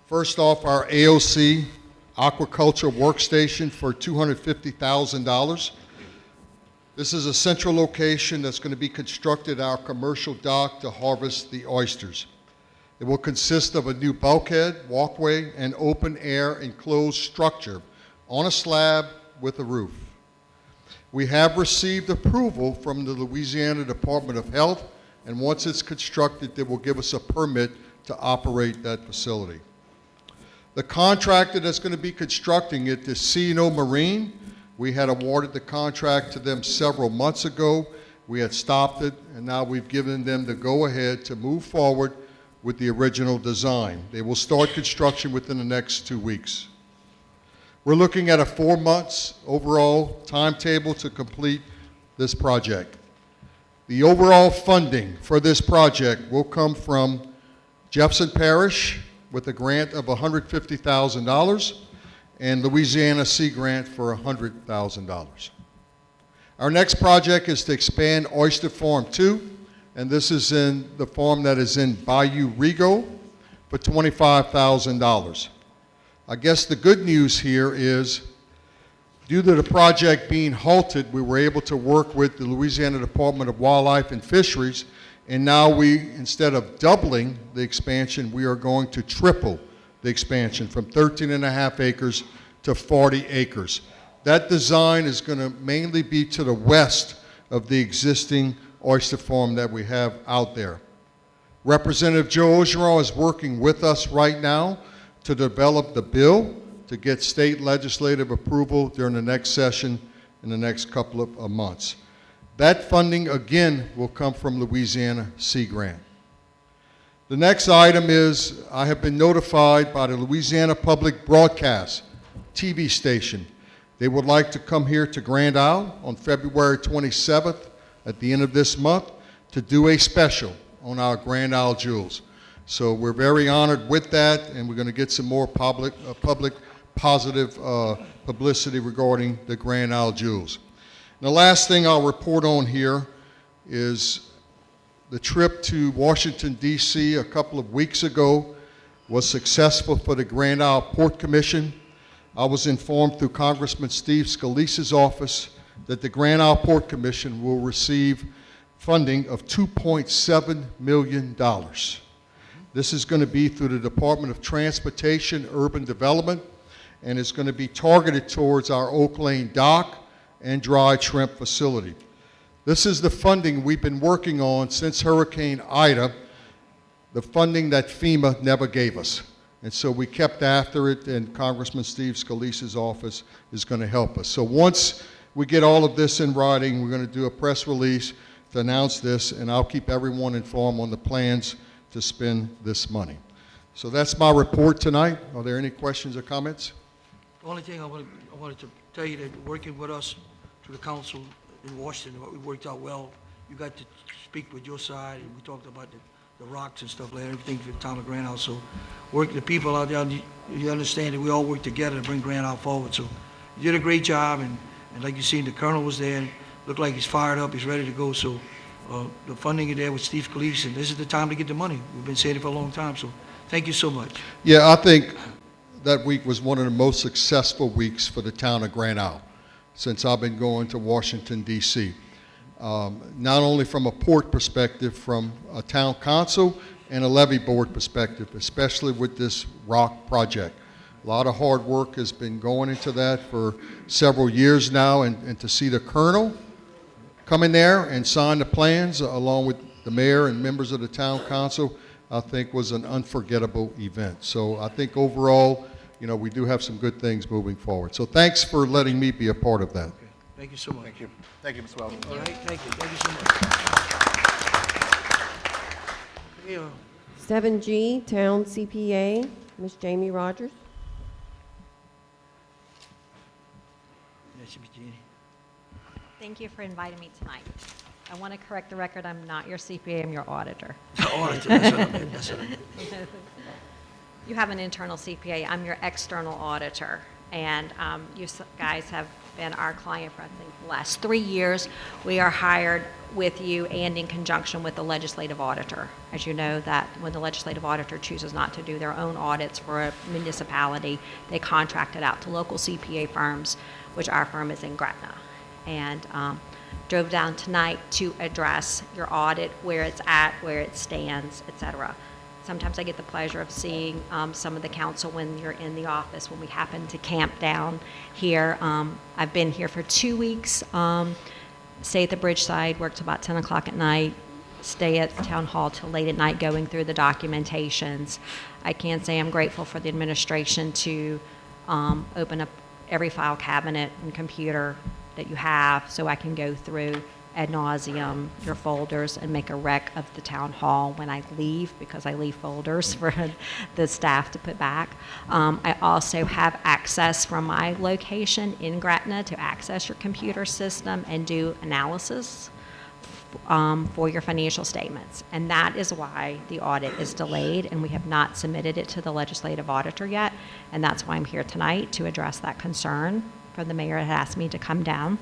Speaker 15: First off, our AOC aquaculture workstation for $250,000. This is a central location that's going to be constructed at our commercial dock to harvest the oysters. It will consist of a new bulkhead, walkway, and open-air enclosed structure on a slab with a roof. We have received approval from the Louisiana Department of Health, and once it's constructed, they will give us a permit to operate that facility. The contractor that's going to be constructing it is C&O Marine. We had awarded the contract to them several months ago. We had stopped it, and now we've given them the go-ahead to move forward with the original design. They will start construction within the next 2 weeks. We're looking at a 4 months overall timetable to complete this project. The overall funding for this project will come from Jefferson Parish with a grant of $150,000 and Louisiana Sea Grant for $100,000. Our next project is to expand Oyster Farm 2, and this is in the farm that is in Bayou Rigo for $25,000. I guess the good news here is, due to the project being halted, we were able to work with the Louisiana Department of Wildlife and Fisheries, and now we, instead of doubling the expansion, we are going to triple the expansion from 13.5 acres to 40 acres. That design is going to mainly be to the west of the existing oyster farm that we have out there. Representative Joe Orgeron is working with us right now to develop the bill to get state legislative approval during the next session in the next couple of months. That funding, again, will come from Louisiana Sea Grant. The next item is, I have been notified by the Louisiana Public Broadcast TV station. They would like to come here to Grand Isle on February 27th at the end of this month to do a special on our Grand Isle Jewels. So we're very honored with that, and we're going to get some more public positive publicity regarding the Grand Isle Jewels. And the last thing I'll report on here is the trip to Washington, D.C. a couple of weeks ago was successful for the Grand Isle Port Commission. I was informed through Congressman Steve Scalise's office that the Grand Isle Port Commission will receive funding of $2.7 million. This is going to be through the Department of Transportation, Urban Development, and it's going to be targeted towards our Oak Lane dock and dry shrimp facility. This is the funding we've been working on since Hurricane Ida, the funding that FEMA never gave us. And so we kept after it, and Congressman Steve Scalise's office is going to help us. So once we get all of this in writing, we're going to do a press release to announce this, and I'll keep everyone informed on the plans to spend this money. So that's my report tonight. Are there any questions or comments?
Speaker 1: The only thing I wanted to tell you that working with us through the council in Washington, we worked out well. You got to speak with your side, and we talked about the rocks and stuff like that, everything for the town of Grand Isle. So the people out there, you understand that we all work together to bring Grand Isle forward. So you did a great job, and like you seen, the colonel was there, and looked like he's fired up, he's ready to go. So the funding is there with Steve Scalise, and this is the time to get the money. We've been saying it for a long time, so thank you so much.
Speaker 15: Yeah, I think that week was one of the most successful weeks for the town of Grand Isle since I've been going to Washington, D.C. Not only from a port perspective, from a town council and a levee board perspective, especially with this rock project. A lot of hard work has been going into that for several years now, and to see the colonel come in there and sign the plans along with the mayor and members of the town council, I think was an unforgettable event. So I think overall, you know, we do have some good things moving forward. So thanks for letting me be a part of that.
Speaker 1: Okay. Thank you so much.
Speaker 11: Thank you. Thank you, Mr. Weldon.
Speaker 1: All right, thank you so much.
Speaker 4: 7G, Town CPA, Ms. Jamie Rogers.
Speaker 1: That should be Jeannie.
Speaker 16: Thank you for inviting me tonight. I want to correct the record, I'm not your CPA, I'm your auditor.
Speaker 1: Auditor, that's what I meant, that's what I meant.
Speaker 16: You have an internal CPA, I'm your external auditor. And you guys have been our client for, I think, the last 3 years. We are hired with you and in conjunction with the legislative auditor. As you know, that when the legislative auditor chooses not to do their own audits for a municipality, they contract it out to local CPA firms, which our firm is in Gretna. And drove down tonight to address your audit, where it's at, where it stands, et cetera. Sometimes I get the pleasure of seeing some of the council when you're in the office, when we happen to camp down here. I've been here for 2 weeks. Stay at the bridge side, work till about 10 o'clock at night, stay at the town hall till late at night going through the documentations. I can say I'm grateful for the administration to open up every file cabinet and computer that you have so I can go through ad nauseum your folders and make a rec of the town hall when I leave, because I leave folders for the staff to put back. I also have access from my location in Gretna to access your computer system and do analysis for your financial statements. And that is why the audit is delayed, and we have not submitted it to the legislative auditor yet. And that's why I'm here tonight, to address that concern from the mayor had asked me to come down.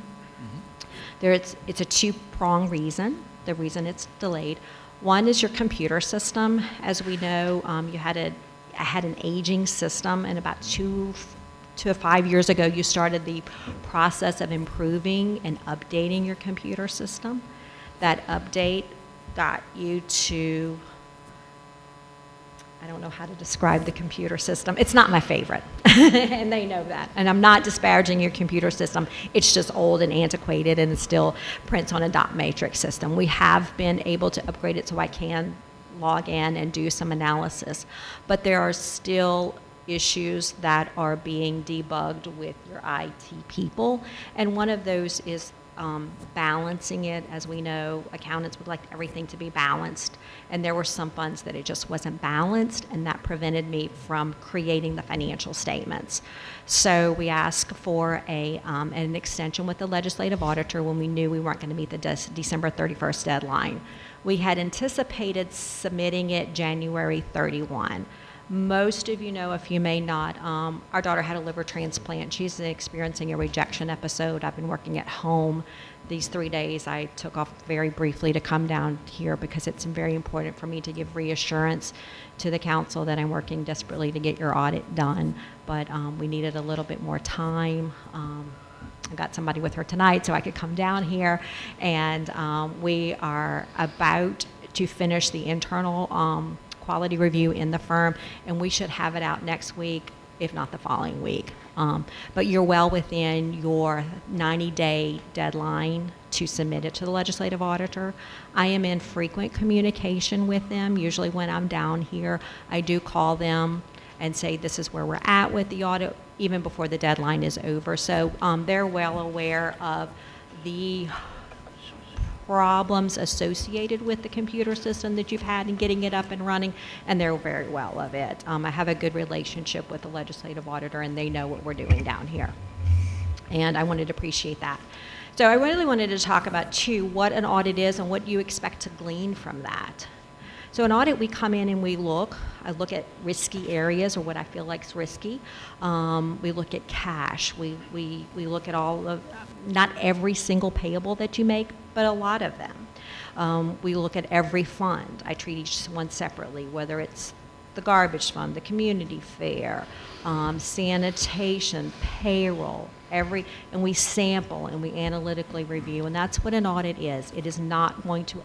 Speaker 16: It's a two-pronged reason, the reason it's delayed. One is your computer system. As we know, I had an aging system, and about 2 to 5 years ago, you started the process of improving and updating your computer system. That update got you to, I don't know how to describe the computer system. It's not my favorite, and they know that. And I'm not disparaging your computer system. It's just old and antiquated, and it still prints on a dot matrix system. We have been able to upgrade it so I can log in and do some analysis. But there are still issues that are being debugged with your IT people, and one of those is balancing it. As we know, accountants would like everything to be balanced, and there were some funds that it just wasn't balanced, and that prevented me from creating the financial statements. So we asked for an extension with the legislative auditor when we knew we weren't going to meet the December 31st deadline. We had anticipated submitting it January 31. Most of you know, if you may not, our daughter had a liver transplant. She's experiencing a rejection episode. I've been working at home these 3 days. I took off very briefly to come down here because it's very important for me to give reassurance to the council that I'm working desperately to get your audit done. But we needed a little bit more time. I got somebody with her tonight so I could come down here, and we are about to finish the internal quality review in the firm, and we should have it out next week, if not the following week. But you're well within your 90-day deadline to submit it to the legislative auditor. I am in frequent communication with them. Usually when I'm down here, I do call them and say this is where we're at with the audit, even before the deadline is over. So they're well aware of the problems associated with the computer system that you've had in getting it up and running, and they're very well of it. I have a good relationship with the legislative auditor, and they know what we're doing down here. And I wanted to appreciate that. So I really wanted to talk about, too, what an audit is and what you expect to glean from that. So an audit, we come in and we look. I look at risky areas, or what I feel like is risky. We look at cash. We look at all of, not every single payable that you make, but a lot of them. We look at every fund. I treat each one separately, whether it's the garbage fund, the community fair, sanitation, payroll, and we sample and we analytically review, and that's what an audit is. It is not going to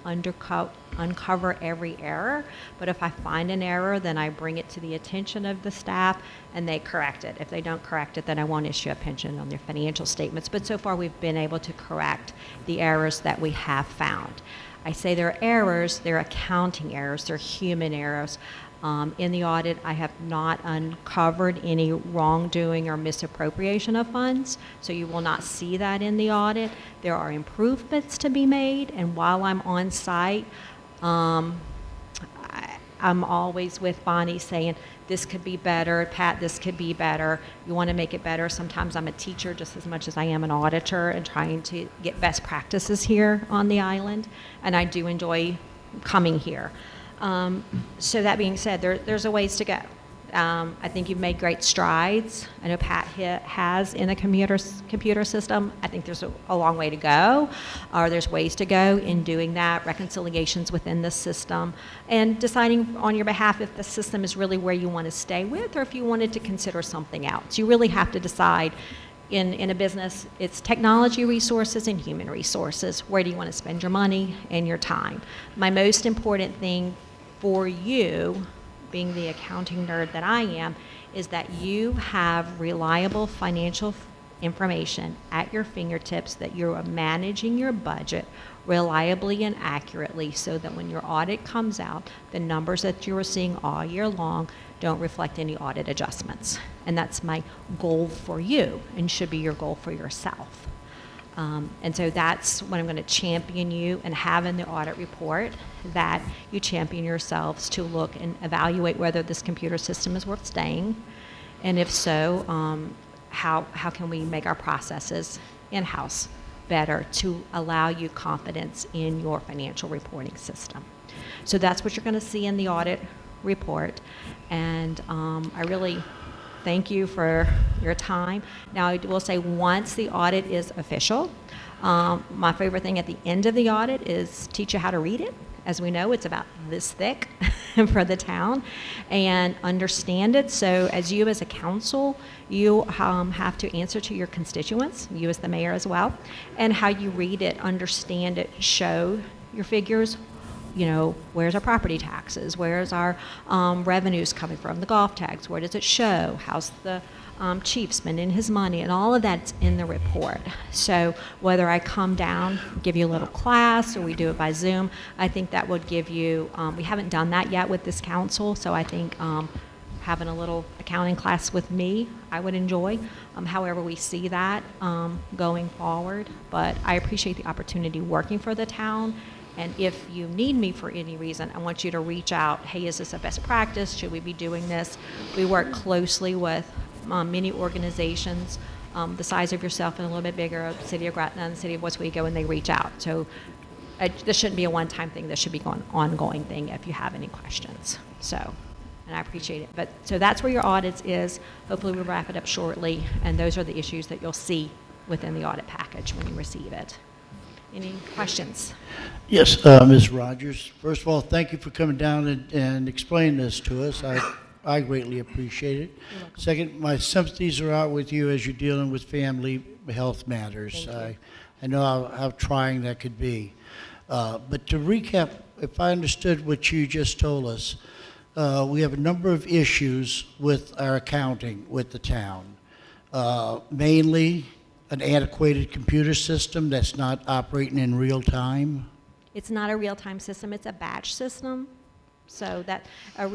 Speaker 16: uncover every error, but if I find an error, then I bring it to the attention of the staff and they correct it. If they don't correct it, then I won't issue a pension on their financial statements. But so far we've been able to correct the errors that we have found. I say they're errors, they're accounting errors, they're human errors. In the audit, I have not uncovered any wrongdoing or misappropriation of funds, so you will not see that in the audit. There are improvements to be made, and while I'm on site, I'm always with Bonnie saying, this could be better, Pat, this could be better. You want to make it better. Sometimes I'm a teacher just as much as I am an auditor and trying to get best practices here on the island, and I do enjoy coming here. So that being said, there's a ways to go. I think you've made great strides. I know Pat has in the computer system. I think there's a long way to go, or there's ways to go in doing that, reconciliations within the system, and deciding on your behalf if the system is really where you want to stay with or if you wanted to consider something else. You really have to decide. In a business, it's technology resources and human resources. Where do you want to spend your money and your time? My most important thing for you, being the accounting nerd that I am, is that you have reliable financial information at your fingertips, that you're managing your budget reliably and accurately so that when your audit comes out, the numbers that you're seeing all year long don't reflect any audit adjustments. And that's my goal for you and should be your goal for yourself. And so that's what I'm going to champion you and have in the audit report, that you champion yourselves to look and evaluate whether this computer system is worth staying. And if so, how can we make our processes in-house better to allow you confidence in your financial reporting system. So that's what you're going to see in the audit report. And I really thank you for your time. Now, I will say once the audit is official, my favorite thing at the end of the audit is teach you how to read it. As we know, it's about this thick for the town, and understand it. So as you as a council, you have to answer to your constituents, you as the mayor as well, and how you read it, understand it, show your figures. You know, where's our property taxes? Where's our revenues coming from? The golf tags, where does it show? How's the chief spending his money? And all of that's in the report. So whether I come down, give you a little class, or we do it by Zoom, I think that would give you, we haven't done that yet with this council, so I think having a little accounting class with me, I would enjoy, however we see that going forward. But I appreciate the opportunity working for the town. And if you need me for any reason, I want you to reach out. Hey, is this a best practice? Should we be doing this? We work closely with many organizations, the size of yourself and a little bit bigger, the City of Gretna and the City of Oswego, and they reach out. So this shouldn't be a one-time thing. This should be an ongoing thing if you have any questions. So, and I appreciate it. But so that's where your audits is. Hopefully we'll wrap it up shortly. And those are the issues that you'll see within the audit package when you receive it. Any questions?
Speaker 10: Yes, Ms. Rogers. First of all, thank you for coming down and explaining this to us. I greatly appreciate it. Second, my sympathies are out with you as you're dealing with family health matters. I know how trying that could be. But to recap, if I understood what you just told us, we have a number of issues with our accounting with the town. Mainly an antiquated computer system that's not operating in real time.
Speaker 16: It's not a real-time system, it's a batch system. So that a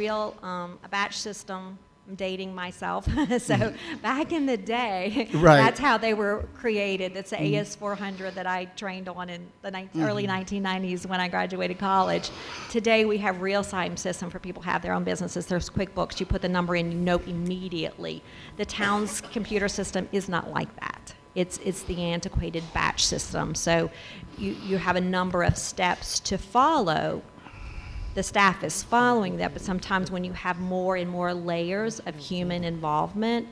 Speaker 16: batch system, I'm dating myself, so back in the day,
Speaker 10: Right.
Speaker 16: That's how they were created. It's the AS400 that I trained on in the early 1990s when I graduated college. Today we have real-time system for people who have their own businesses. There's QuickBooks, you put the number in, you know immediately. The town's computer system is not like that. It's the antiquated batch system. So you have a number of steps to follow. The staff is following that, but sometimes when you have more and more layers of human involvement,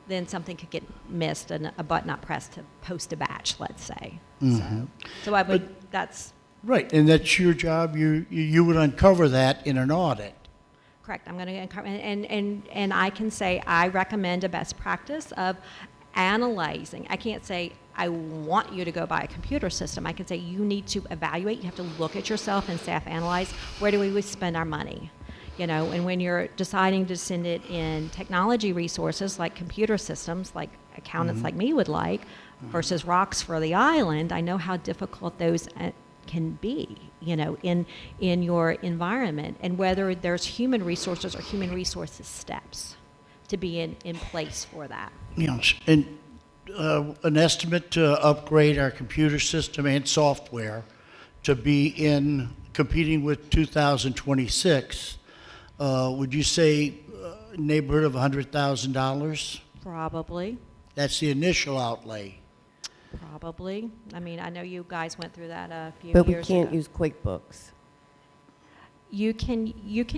Speaker 16: then something could get missed and a button not pressed to post a batch, let's say. So I would, that's
Speaker 10: Right, and that's your job. You would uncover that in an audit.
Speaker 16: correct. I'm going to encourage, and I can say I recommend a best practice of analyzing. I can't say I want you to go buy a computer system. I can say you need to evaluate. You have to look at yourself and self-analyze. Where do we spend our money? You know, and when you're deciding to send it in technology resources like computer systems, like accountants like me would like, versus rocks for the island, I know how difficult those can be, you know, in your environment, and whether there's human resources or human resources steps to be in place for that.
Speaker 10: Yes, and an estimate to upgrade our computer system and software to be in competing with 2026, would you say neighborhood of $100,000?
Speaker 16: Probably.
Speaker 10: That's the initial outlay.
Speaker 16: Probably. I mean, I know you guys went through that a few
Speaker 4: But we
Speaker 16: years
Speaker 4: can't
Speaker 16: ago.
Speaker 4: use QuickBooks.
Speaker 16: You can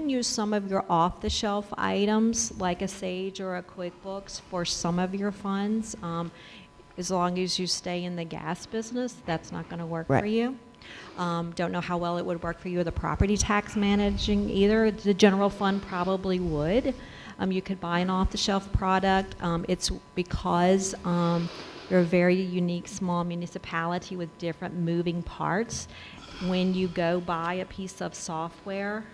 Speaker 16: use some of your off-the-shelf items, like a Sage or a QuickBooks, for some of your funds. As long as you stay in the gas business, that's not going to work for you. Don't know how well it would work for you with the property tax managing either. The general fund probably would. You could buy an off-the-shelf product. It's because you're a very unique small municipality with different moving parts. When you go buy a piece of software,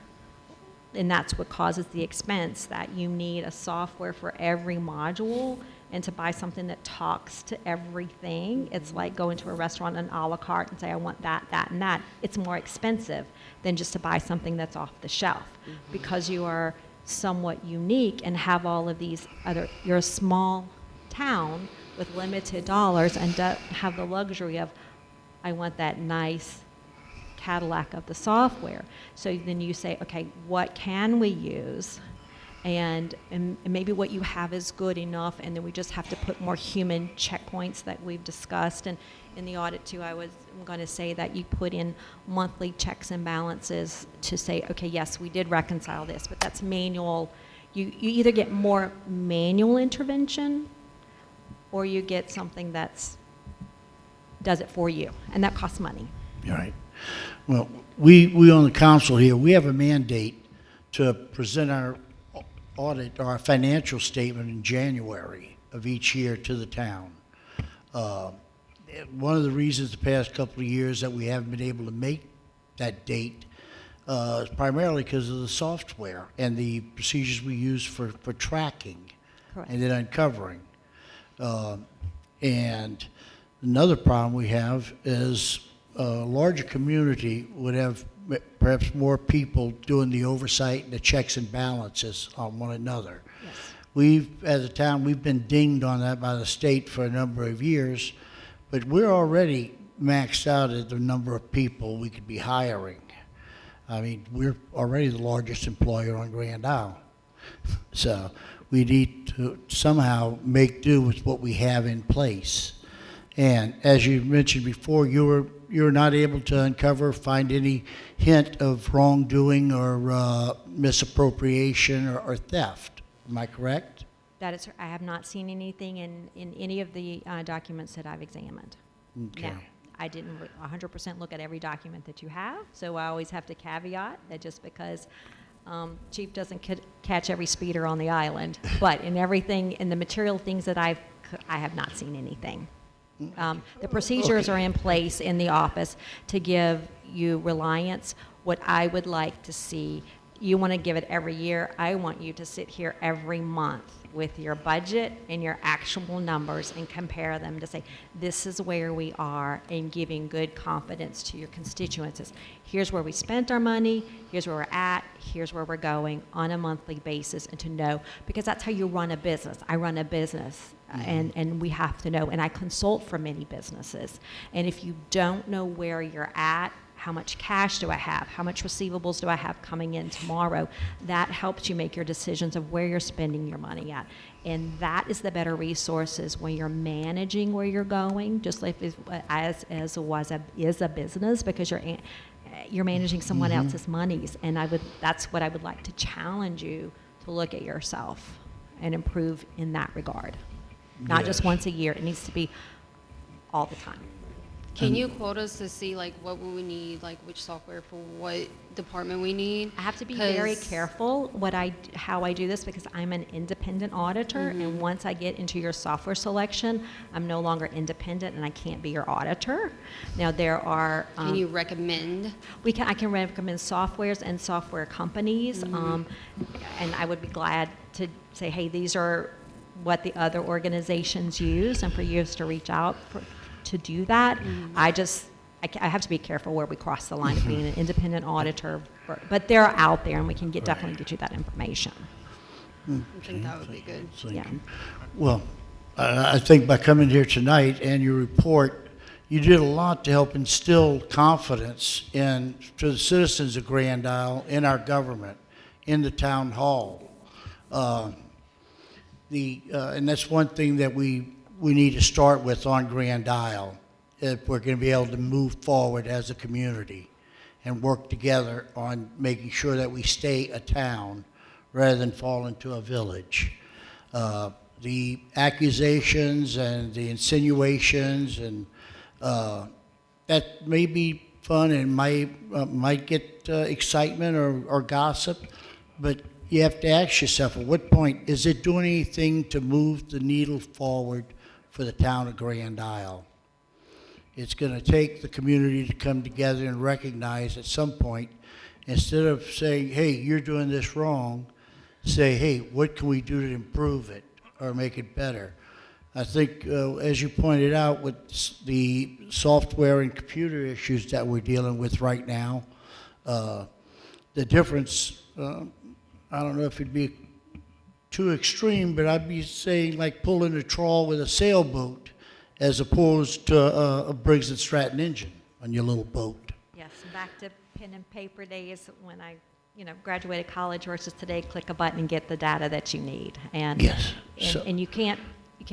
Speaker 16: and that's what causes the expense, that you need a software for every module, and to buy something that talks to everything, it's like going to a restaurant and a la carte and say, I want that, that, and that. It's more expensive than just to buy something that's off the shelf. Because you are somewhat unique and have all of these other, you're a small town with limited dollars and don't have the luxury of, I want that nice Cadillac of the software. So then you say, okay, what can we use? And maybe what you have is good enough, and then we just have to put more human checkpoints that we've discussed. And in the audit too, I'm going to say that you put in monthly checks and balances to say, okay, yes, we did reconcile this, but that's manual. You either get more manual intervention, or you get something that's does it for you, and that costs money.
Speaker 10: All right. Well, we on the council here, we have a mandate to present our audit, our financial statement in January of each year to the town. One of the reasons the past couple of years that we haven't been able to make that date is primarily because of the software and the procedures we use for tracking.
Speaker 16: Correct.
Speaker 10: And then uncovering. And another problem we have is a larger community would have perhaps more people doing the oversight and the checks and balances on one another.
Speaker 16: Yes.
Speaker 10: As a town, we've been dinged on that by the state for a number of years, but we're already maxed out at the number of people we could be hiring. I mean, we're already the largest employer on Grand Isle. So we need to somehow make do with what we have in place. And as you mentioned before, you're not able to uncover, find any hint of wrongdoing or misappropriation or theft. Am I correct?
Speaker 16: That is, I have not seen anything in any of the documents that I've examined.
Speaker 10: Okay.
Speaker 16: Now, I didn't 100% look at every document that you have, so I always have to caveat that just because Chief doesn't catch every speeder on the island, but in everything, in the material things that I have not seen anything. The procedures are in place in the office to give you reliance. What I would like to see, you want to give it every year. I want you to sit here every month with your budget and your actual numbers and compare them to say, this is where we are, and giving good confidence to your constituents. Here's where we spent our money, here's where we're at, here's where we're going on a monthly basis, and to know, because that's how you run a business. I run a business, and we have to know, and I consult for many businesses. And if you don't know where you're at, how much cash do I have? How much receivables do I have coming in tomorrow? That helps you make your decisions of where you're spending your money at. And that is the better resources when you're managing where you're going, just like is a business, because you're managing someone else's monies. And that's what I would like to challenge you to look at yourself and improve in that regard. Not just once a year. It needs to be all the time.
Speaker 9: Can you quote us to see like what we need, like which software for what department we need?
Speaker 16: I have to be very careful how I do this, because I'm an independent auditor, and once I get into your software selection, I'm no longer independent and I can't be your auditor. Now there are.
Speaker 9: Can you recommend?
Speaker 16: I can recommend softwares and software companies, and I would be glad to say, hey, these are what the other organizations use, and for you to reach out to do that. I have to be careful where we cross the line of being an independent auditor, but they're out there, and we can definitely get you that information.
Speaker 9: I think that would be good.
Speaker 16: Yeah.
Speaker 10: Well, I think by coming here tonight and your report, you did a lot to help instill confidence to the citizens of Grand Isle, in our government, in the town hall. And that's one thing that we need to start with on Grand Isle if we're going to be able to move forward as a community. and work together on making sure that we stay a town rather than fall into a village. The accusations and the insinuations and that may be fun and might get excitement or gossip, but you have to ask yourself, at what point, is it doing anything to move the needle forward for the town of Grand Isle? It's going to take the community to come together and recognize at some point, instead of saying, hey, you're doing this wrong, say, hey, what can we do to improve it or make it better? I think, as you pointed out, with the software and computer issues that we're dealing with right now, the difference, I don't know if it'd be too extreme, but I'd be saying like pulling a trawl with a sailboat as opposed to a Briggs and Stratton engine on your little boat.
Speaker 16: Yes, back to pen and paper days when I, graduated college versus today, click a button and get the data that you need. And,
Speaker 10: yes.
Speaker 16: And you can't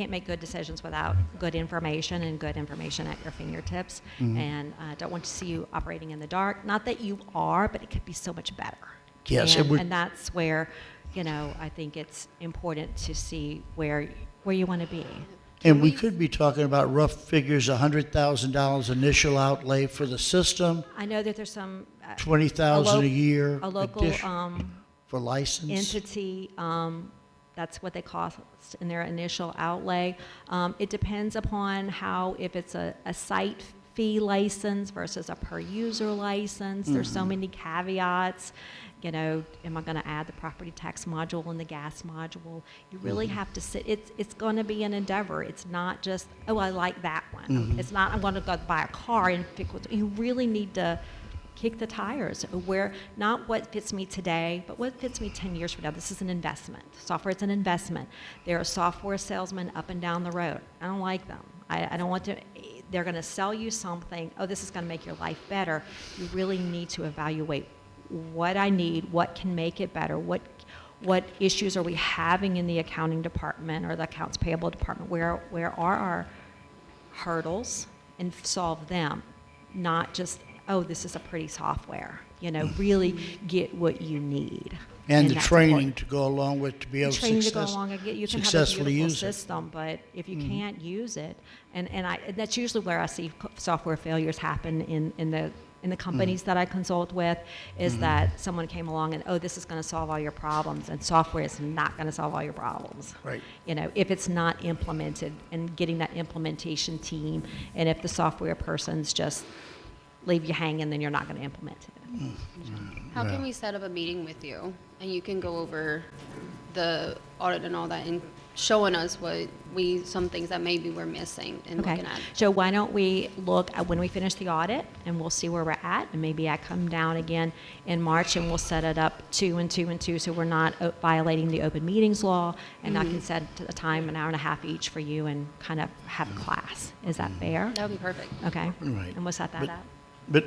Speaker 16: make good decisions without good information and good information at your fingertips.
Speaker 10: Mhm.
Speaker 16: And I don't want to see you operating in the dark. Not that you are, but it could be so much better.
Speaker 10: Yes,
Speaker 16: And that's where, I think it's important to see where you want to be.
Speaker 10: And we could be talking about rough figures, $100,000 initial outlay for the system,
Speaker 16: I know that there's some
Speaker 10: $20,000 a year
Speaker 16: a local
Speaker 10: for license.
Speaker 16: entity. That's what they cost in their initial outlay. It depends upon if it's a site fee license versus a per user license. There's so many caveats. Am I going to add the property tax module and the gas module? You really have to sit. It's going to be an endeavor. It's not just, oh, I like that one. It's not, I'm going to go buy a car and pick what. You really need to kick the tires. Not what fits me today, but what fits me 10 years from now. This is an investment. Software is an investment. There are software salesmen up and down the road. I don't like them. I don't want to. They're going to sell you something. Oh, this is going to make your life better. You really need to evaluate what I need, what can make it better, what issues are we having in the accounting department or the accounts payable department, where are our hurdles, and solve them, not just, oh, this is a pretty software. Really get what you need.
Speaker 10: And the
Speaker 16: that's
Speaker 10: training
Speaker 16: important.
Speaker 10: to go along with to be able to
Speaker 16: Training to go along and you can have a
Speaker 10: successfully
Speaker 16: beautiful
Speaker 10: use it.
Speaker 16: system, but if you can't use it, and that's usually where I see software failures happen in the companies that I consult with, is that someone came along and, oh, this is going to solve all your problems, and software is not going to solve all your problems.
Speaker 10: Right.
Speaker 16: If it's not implemented, and getting that implementation team, and if the software person's just leave you hanging, then you're not going to implement it.
Speaker 9: How can we set up a meeting with you and you can go over the audit and all that and showing us some things that maybe we're missing and
Speaker 16: Okay,
Speaker 9: looking at?
Speaker 16: so why don't we look at when we finish the audit, and we'll see where we're at, and maybe I come down again in March and we'll set it up 2 and 2 and 2, so we're not violating the open meetings law, and I can set a time, an hour and a half each for you, and kind of have a class. Is that fair?
Speaker 9: That would be perfect.
Speaker 16: Okay.
Speaker 10: Right.
Speaker 16: And we'll set that up.
Speaker 10: But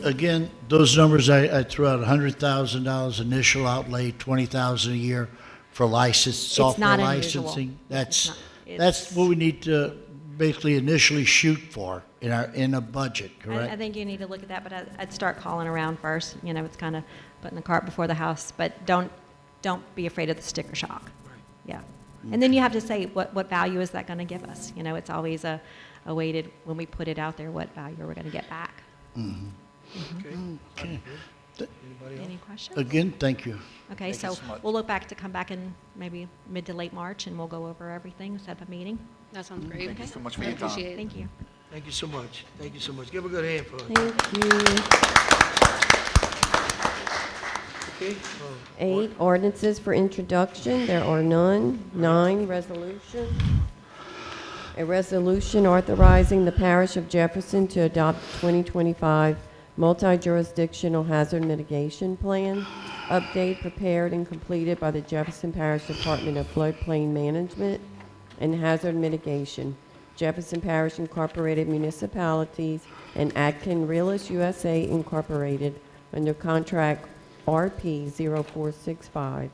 Speaker 10: again, those numbers I threw out, $100,000 initial outlay, $20,000 a year for software
Speaker 16: not unusual.
Speaker 10: licensing.
Speaker 16: It's
Speaker 10: That's what we need to basically initially shoot for in a budget, correct?
Speaker 16: I think you need to look at that, but I'd start calling around first. It's kind of putting the cart before the house, but don't be afraid of the sticker shock. Yeah. And then you have to say, what value is that going to give us? It's always a weighted, when we put it out there, what value are we going to get back?
Speaker 10: Okay.
Speaker 16: Any questions?
Speaker 10: Again, thank you.
Speaker 16: Okay,
Speaker 11: Thank you
Speaker 16: so
Speaker 11: so much.
Speaker 16: we'll look back to come back in maybe mid to late March, and we'll go over everything, set up a meeting.
Speaker 9: That sounds great.
Speaker 11: Thank you so much for
Speaker 9: I
Speaker 11: your time.
Speaker 9: appreciate it.
Speaker 16: Thank you.
Speaker 1: Thank you so much. Thank you so much. Give a good hand for it.
Speaker 4: Thank you.
Speaker 1: Okay?
Speaker 4: 8, ordinances for introduction. There are none. 9, resolution. A resolution authorizing the Parish of Jefferson to adopt 2025 multi-jurisdictional hazard mitigation plan. Update prepared and completed by the Jefferson Parish Department of Floodplain Management and Hazard Mitigation, Jefferson Parish Incorporated Municipalities, and Acton Realist USA Incorporated under contract RP 0465,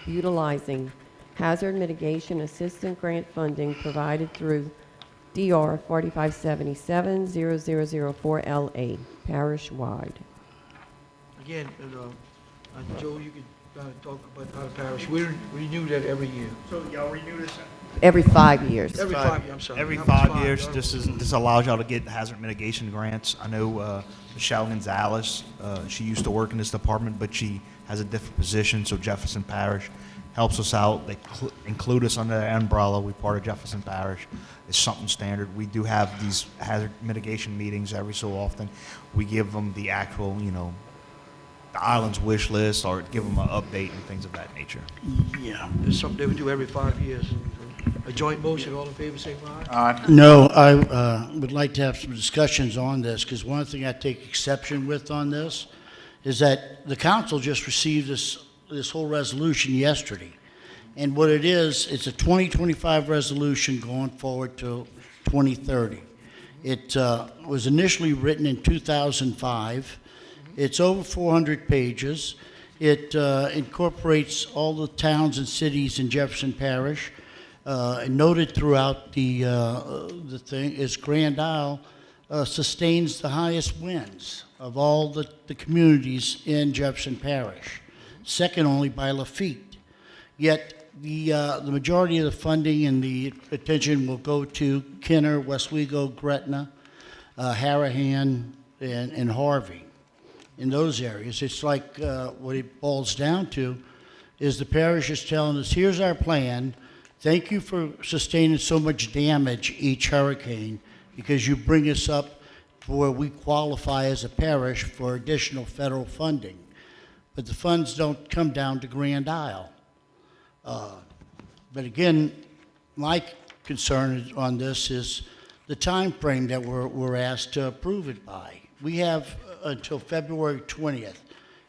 Speaker 4: utilizing hazard mitigation assistance grant funding provided through DR 4577-0004LA, parish-wide.
Speaker 1: Again, Joe, you could talk about our parish. We renew that every year.
Speaker 8: So y'all renew this?
Speaker 4: Every 5 years.
Speaker 1: Every 5 years, I'm sorry.
Speaker 8: Every
Speaker 1: Not
Speaker 8: 5 years,
Speaker 1: sorry.
Speaker 8: this allows y'all to get hazard mitigation grants. I know Michelle Gonzalez, she used to work in this department, but she has a different position, so Jefferson Parish helps us out. They include us under their umbrella. We're part of Jefferson Parish. It's something standard. We do have these hazard mitigation meetings every so often. We give them the actual, the island's wish list, or give them an update and things of that nature.
Speaker 10: Yeah.
Speaker 1: It's something they would do every 5 years. A joint motion, all in favor, say aye.
Speaker 11: Aye.
Speaker 10: No, I would like to have some discussions on this, because one thing I take exception with on this is that the council just received this whole resolution yesterday. And what it is, it's a 2025 resolution going forward to 2030. It was initially written in 2005. It's over 400 pages. It incorporates all the towns and cities in Jefferson Parish. And noted throughout the thing is Grand Isle sustains the highest winds of all the communities in Jefferson Parish, second only by Lafitte. Yet the majority of the funding and the attention will go to Kenner, Westwego, Gretna, Harahan, and Harvey. In those areas, it's like what it boils down to is the parish is telling us, here's our plan. Thank you for sustaining so much damage each hurricane, because you bring us up to where we qualify as a parish for additional federal funding. But the funds don't come down to Grand Isle. But again, my concern on this is the time frame that we're asked to approve it by. We have until February 20th.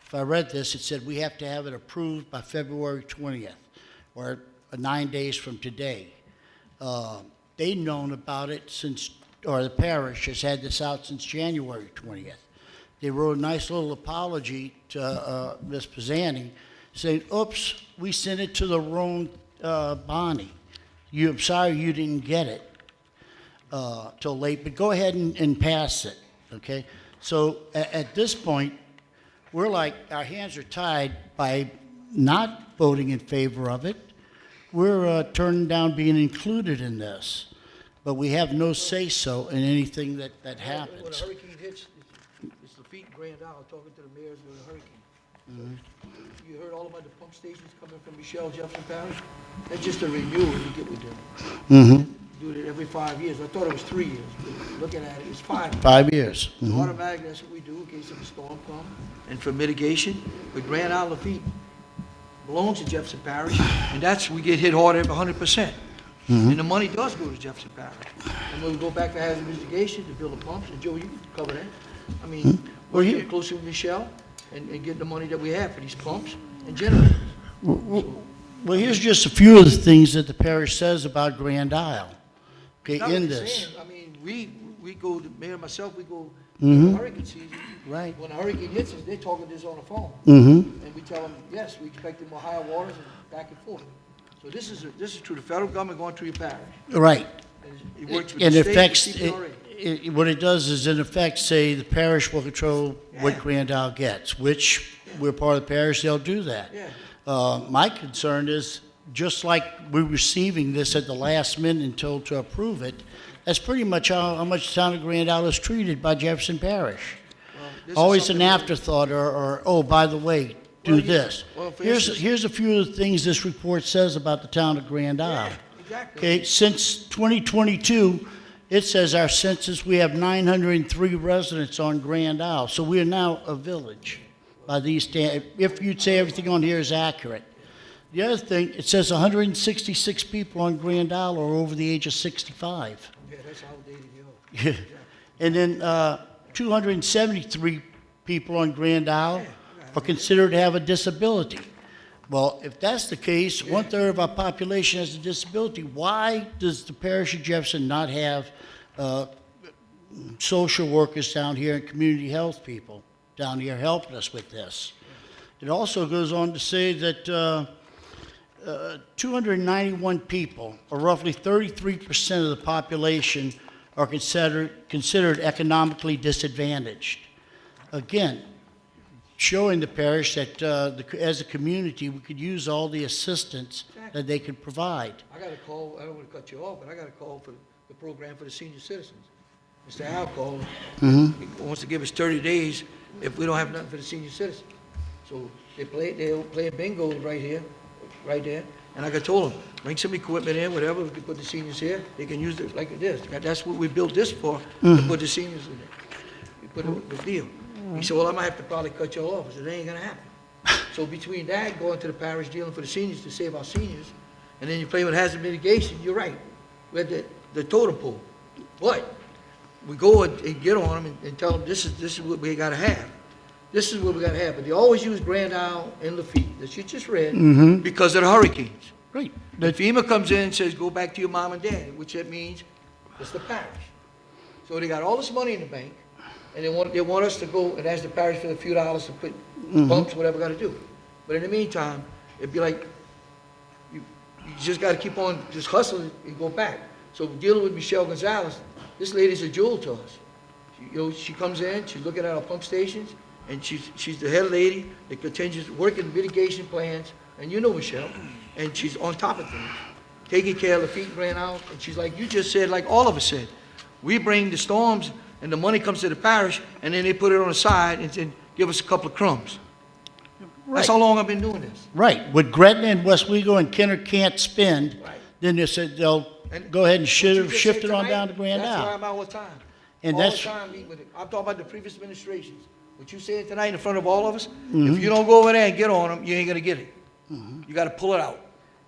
Speaker 10: If I read this, it said we have to have it approved by February 20th, or 9 days from today. They've known about it since, or the parish has had this out since January 20th. They wrote a nice little apology to Ms. Pisani saying, oops, we sent it to the wrong Bonnie. I'm sorry you didn't get it till late, but go ahead and pass it, okay? So at this point, we're like, our hands are tied by not voting in favor of it. We're turning down being included in this, but we have no say-so in anything that happens.
Speaker 1: When a hurricane hits, it's Lafitte and Grand Isle talking to the mayors of the hurricane. You heard all about the pump stations coming from Michelle Jefferson Parish? That's just a renewal you get with them. Do it every 5 years. I thought it was 3 years, but looking at it, it's 5 years.
Speaker 10: 5 years.
Speaker 1: So automatically, that's what we do in case of a storm comes. And for mitigation, with Grand Isle Lafitte, belongs to Jefferson Parish, and that's, we get hit hard every 100%. And the money does go to Jefferson Parish. And when we go back to hazard mitigation to build the pumps, and Joe, you can cover that. I mean, we're getting closer with Michelle and getting the money that we have for these pumps and generators.
Speaker 10: Well, here's just a few of the things that the parish says about Grand Isle, okay,
Speaker 1: Not what
Speaker 10: in
Speaker 1: they're
Speaker 10: this.
Speaker 1: saying. I mean, we go, the mayor and myself, we go in the hurricane season.
Speaker 10: Right.
Speaker 1: When a hurricane hits us, they're talking this on the phone. And we tell them, yes, we expect more higher waters and back and forth. So this is true. The federal government going through your parish.
Speaker 10: Right.
Speaker 1: And it works with
Speaker 10: It
Speaker 1: the state,
Speaker 10: affects,
Speaker 1: the CPRA.
Speaker 10: what it does is, in effect, say the parish will control what Grand Isle gets, which we're part of the parish, they'll do that.
Speaker 1: Yeah.
Speaker 10: My concern is, just like we're receiving this at the last minute and told to approve it, that's pretty much how much the town of Grand Isle is treated by Jefferson Parish.
Speaker 1: This is
Speaker 10: Always an
Speaker 1: something that-
Speaker 10: afterthought, or oh, by the way, do
Speaker 1: Well, yeah.
Speaker 10: this.
Speaker 1: Well, for instance-
Speaker 10: Here's a few of the things this report says about the town of Grand Isle.
Speaker 1: Exactly.
Speaker 10: Okay, since 2022, it says our census, we have 903 residents on Grand Isle, so we are now a village by these if you'd say everything on here is accurate. The other thing, it says 166 people on Grand Isle are over the age of 65.
Speaker 1: Yeah, that's outdated, yo.
Speaker 10: And then 273 people on Grand Isle are considered to have a disability. Well, if that's the case, 1/3 of our population has a disability. Why does the parish of Jefferson not have social workers down here and community health people down here helping us with this? It also goes on to say that 291 people, or roughly 33% of the population, are considered economically disadvantaged. Again, showing the parish that as a community, we could use all the assistance that they could provide.
Speaker 1: I got a call, I don't want to cut you off, but I got a call for the program for the senior citizens. Mr. Al called, he wants to give us 30 days if we don't have nothing for the senior citizens. So they're playing bingo right here, right there. And like I told them, bring some equipment in, whatever, we can put the seniors here, they can use it like this. That's what we built this for, to put the seniors in there. We put the deal. He said, well, I might have to probably cut you off. I said, that ain't gonna happen. So between that, going to the parish, dealing for the seniors to save our seniors, and then you play with hazard mitigation, you're right. We had the totem pole. But we go and get on them and tell them, this is what we gotta have. This is what we gotta have. But they always use Grand Isle and Lafitte, that you just read, because of the hurricanes.
Speaker 10: Right.
Speaker 1: If FEMA comes in and says, go back to your mom and dad, which that means it's the parish. So they got all this money in the bank, and they want us to go and ask the parish for a few dollars to put bumps, whatever we gotta do. But in the meantime, it'd be like, you just gotta keep on just hustling and go back. So dealing with Michelle Gonzalez, this lady's a jewel to us. She comes in, she's looking at our pump stations, and she's the head lady that continues working mitigation plans, and you know Michelle, and she's on top of things, taking care of the feet ran out, and she's like you just said, like all of us said, we bring the storms, and the money comes to the parish, and then they put it on the side and then give us a couple of crumbs.
Speaker 10: Right.
Speaker 1: That's how long I've been doing this.
Speaker 10: Right. What Gretna and Westwego and Kenner can't spend, then they said they'll go ahead and shift it on down to Grand
Speaker 1: That's why
Speaker 10: Isle.
Speaker 1: I'm out all the time.
Speaker 10: And
Speaker 1: All
Speaker 10: that's-
Speaker 1: the time meeting with it. I'm talking about the previous administrations. What you said tonight in front of all of us, if you don't go over there and get on them, you ain't gonna get it. You gotta pull it out.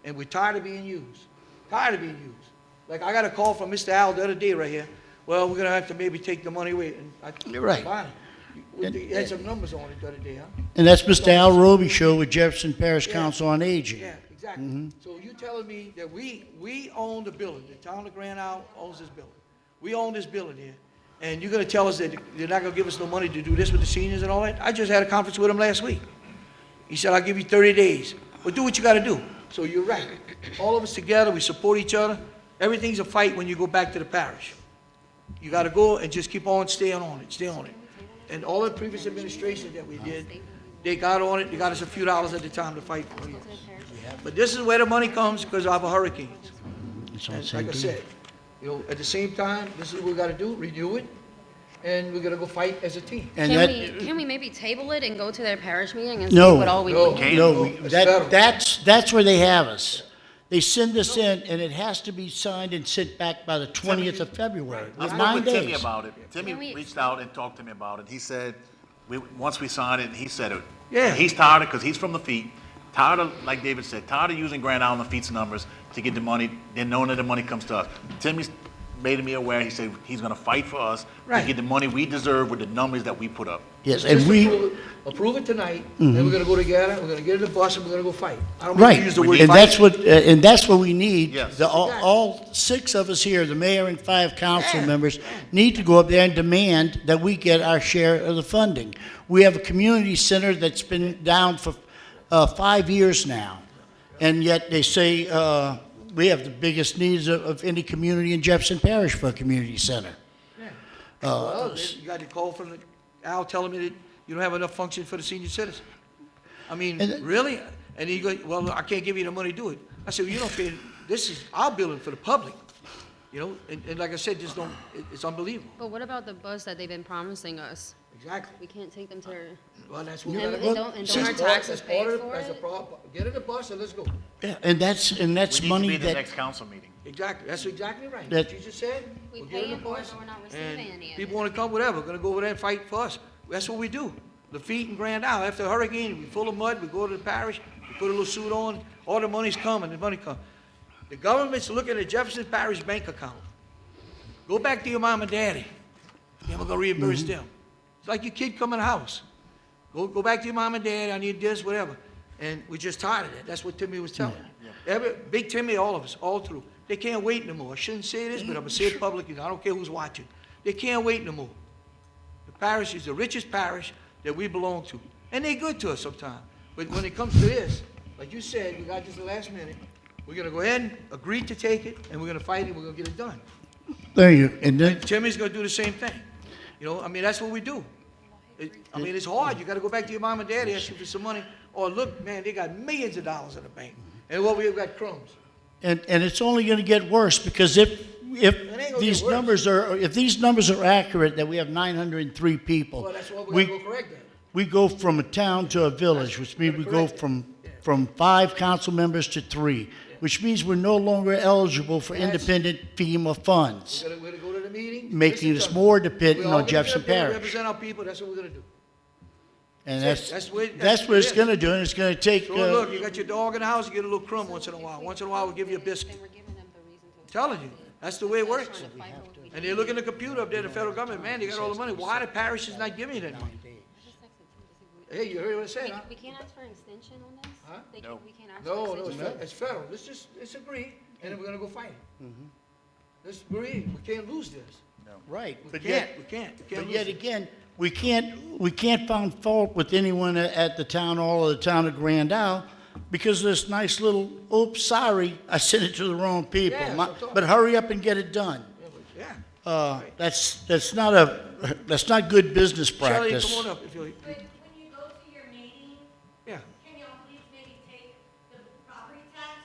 Speaker 1: And we're tired of being used. Tired of being used. Like, I got a call from Mr. Al the other day right here. Well, we're gonna have to maybe take the money away. And
Speaker 10: You're right.
Speaker 1: Fine. He had some numbers on it the other day, huh?
Speaker 10: And that's Mr. Al Roby show with Jefferson Parish Council on Aging.
Speaker 1: Yeah, exactly. So you telling me that we own the building, the town of Grand Isle owns this building. We own this building here, and you're gonna tell us that you're not gonna give us no money to do this with the seniors and all that? I just had a conference with him last week. He said, I'll give you 30 days. Well, do what you gotta do. So you're right. All of us together, we support each other. Everything's a fight when you go back to the parish. You gotta go and just keep on staying on it, stay on it. And all the previous administrations that we did, they got on it, they got us a few dollars at the time to fight for it. But this is where the money comes because of our hurricanes. And like I said, at the same time, this is what we gotta do, renew it, and we're gonna go fight as a team.
Speaker 10: And
Speaker 9: Can we maybe table it and go to their parish meeting and
Speaker 10: No,
Speaker 9: see what all we need?
Speaker 10: that's where they have us. They send us in, and it has to be signed and sent back by the 20th of February.
Speaker 11: I
Speaker 10: With
Speaker 11: spoke
Speaker 10: 9
Speaker 11: with Timmy
Speaker 10: days.
Speaker 11: about it. Timmy reached out and talked to me about it. He said, once we signed it, he said it.
Speaker 1: Yeah.
Speaker 11: He's tired of, because he's from Lafitte, tired of, like David said, tired of using Grand Isle and Lafitte's numbers to get the money, then knowing that the money comes to us. Timmy's made me aware, he said he's gonna fight for us to get the money we deserve with the numbers that we put up.
Speaker 10: Yes,
Speaker 1: Just
Speaker 10: and we,
Speaker 1: approve it tonight, then we're gonna go together, we're gonna get in the bus, and we're gonna go fight. I don't mean
Speaker 10: right,
Speaker 1: to use the word
Speaker 10: and
Speaker 1: fight.
Speaker 10: that's what we need.
Speaker 11: Yes.
Speaker 10: All 6 of us here, the mayor and 5 council members, need to go up there and demand that we get our share of the funding. We have a community center that's been down for 5 years now, and yet they say we have the biggest needs of any community in Jefferson Parish for a community center.
Speaker 1: Well, you got a call from Al telling me that you don't have enough function for the senior citizen. I mean, really? And he go, well, I can't give you the money to do it. I said, well, you don't pay, this is our building for the public. And like I said, just don't, it's unbelievable.
Speaker 9: But what about the bus that they've been promising us?
Speaker 1: Exactly.
Speaker 9: We can't take them to their,
Speaker 1: Well, that's what we
Speaker 9: and
Speaker 1: gotta
Speaker 9: don't our taxes pay for
Speaker 1: As a
Speaker 9: it?
Speaker 1: get in the bus and let's go.
Speaker 10: Yeah, and that's
Speaker 11: We need to
Speaker 10: money
Speaker 11: be at the
Speaker 10: that,
Speaker 11: next council meeting.
Speaker 1: Exactly, that's exactly right.
Speaker 10: That-
Speaker 1: What you just said,
Speaker 9: We
Speaker 1: we'll get in the
Speaker 9: paying for it,
Speaker 1: bus,
Speaker 9: but we're not receiving
Speaker 1: and
Speaker 9: any of
Speaker 1: people
Speaker 9: it.
Speaker 1: wanna come, whatever, gonna go over there and fight for us. That's what we do. Lafitte and Grand Isle, after a hurricane, we full of mud, we go to the parish, we put a little suit on, all the money's coming, the money comes. The government's looking at Jefferson Parish bank account. Go back to your mom and daddy, then we're gonna reimburse them. It's like your kid come in the house. Go back to your mom and dad, I need this, whatever. And we're just tired of that. That's what Timmy was telling me. Big Timmy, all of us, all through. They can't wait no more. I shouldn't say this, but I'm gonna say it publicly. I don't care who's watching. They can't wait no more. The parish is the richest parish that we belong to. And they're good to us sometimes. But when it comes to this, like you said, we got this at the last minute. We're gonna go ahead and agree to take it, and we're gonna fight it, we're gonna get it done.
Speaker 10: Thank you. And then,
Speaker 1: Timmy's gonna do the same thing. You know, I mean, that's what we do. I mean, it's hard. You gotta go back to your mom and dad, ask you for some money. Oh, look, man, they got millions of dollars in the bank. And what we've got crumbs.
Speaker 10: and it's only gonna get worse, because if
Speaker 1: ain't gonna
Speaker 10: these
Speaker 1: get worse.
Speaker 10: numbers are accurate, that we have 903 people.
Speaker 1: Well, that's why we gotta go correct that.
Speaker 10: We go from a town to a village, which means we go from 5 council members to 3, which means we're no longer eligible for independent FEMA funds,
Speaker 1: We're gonna go to the meeting.
Speaker 10: making
Speaker 1: listen
Speaker 10: us
Speaker 1: to
Speaker 10: more
Speaker 1: them.
Speaker 10: dependent
Speaker 1: We all
Speaker 10: on Jefferson
Speaker 1: gonna get up there and
Speaker 10: Parish.
Speaker 1: represent our people, that's what we're gonna do.
Speaker 10: And
Speaker 1: That's
Speaker 10: that's
Speaker 1: what
Speaker 10: what it's
Speaker 1: it is.
Speaker 10: gonna do, and it's gonna take,
Speaker 1: So look, you got your dog in the house, you get a little crumb once in a while. Once in a while, we'll give you a biscuit. I'm telling you, that's the way it works. And they look in the computer up there, the federal government, man, they got all the money. Why the parish is not giving you that money? Hey, you heard what I said, huh?
Speaker 9: We can't ask for an extension on this?
Speaker 1: Huh?
Speaker 11: No.
Speaker 9: We can't ask for
Speaker 1: No,
Speaker 9: an
Speaker 1: no,
Speaker 9: extension?
Speaker 1: it's federal. Let's agree, and then we're gonna go fight it. Let's agree. We can't lose this.
Speaker 10: right,
Speaker 1: We
Speaker 10: but
Speaker 1: can't,
Speaker 10: yet,
Speaker 1: we can't
Speaker 10: but
Speaker 1: lose
Speaker 10: yet
Speaker 1: it.
Speaker 10: again, we can't find fault with anyone at the town hall or the town of Grand Isle, because of this nice little, oops, sorry, I sent it to the wrong people.
Speaker 1: Yeah,
Speaker 10: My-
Speaker 1: that's what I'm talking
Speaker 10: But hurry up and get it done.
Speaker 1: Yeah.
Speaker 10: That's not good business
Speaker 1: Shelley,
Speaker 10: practice.
Speaker 1: come on up if you,
Speaker 17: But when you go to your meeting,
Speaker 1: yeah.
Speaker 17: can y'all please maybe take the property tax?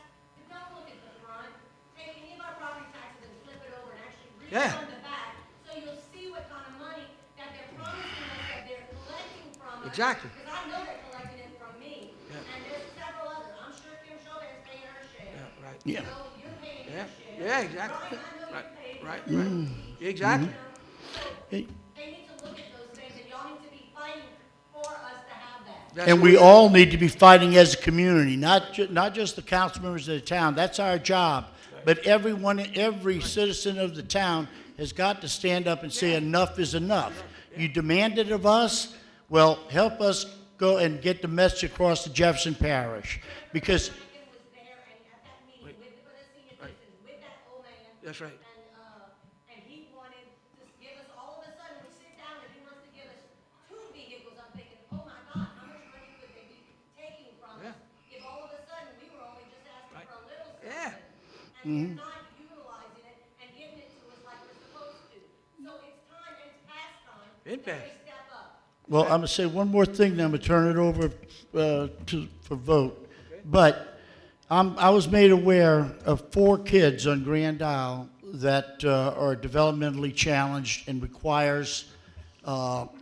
Speaker 17: Don't look at the front. Take any of our property taxes and flip it over and actually read
Speaker 1: Yeah.
Speaker 17: on the back, so you'll see what kind of money that they're promising us that they're collecting from us.
Speaker 1: Exactly.
Speaker 17: Because I know they're collecting it from me. And there's several others. I'm sure Kim Schobert is paying her share.
Speaker 1: Yeah, right.
Speaker 10: Yeah.
Speaker 17: So you're paying
Speaker 1: Yeah,
Speaker 17: your share.
Speaker 1: yeah, exactly.
Speaker 17: Brian, I know
Speaker 1: Right,
Speaker 17: you're paying
Speaker 1: right,
Speaker 17: your
Speaker 1: right. Exactly.
Speaker 17: They need to look at those things, and y'all need to be fighting for us to have that.
Speaker 1: That's
Speaker 10: And
Speaker 1: what
Speaker 10: we all need to be fighting as a community, not just the council members of the town. That's our job. But every citizen of the town has got to stand up and say enough is enough. You demand it of us, well, help us go and get the message across to Jefferson Parish. Because,
Speaker 17: Lincoln was there and at that meeting with the senior citizens, with that old man.
Speaker 1: That's right.
Speaker 17: And he wanted to give us, all of a sudden, we sit down and he wants to give us 2 vehicles. I'm thinking, oh my God, how much money could they be taking from us? If all of a sudden, we were only just asking for a little
Speaker 1: Yeah.
Speaker 17: something. And they're not utilizing it and giving it to us like we're supposed to. So it's time, and it's past time.
Speaker 1: It
Speaker 17: that
Speaker 1: passed.
Speaker 17: we step up.
Speaker 10: well, I'm gonna say one more thing, then I'm gonna turn it over for vote. But I was made aware of 4 kids on Grand Isle that are developmentally challenged and requires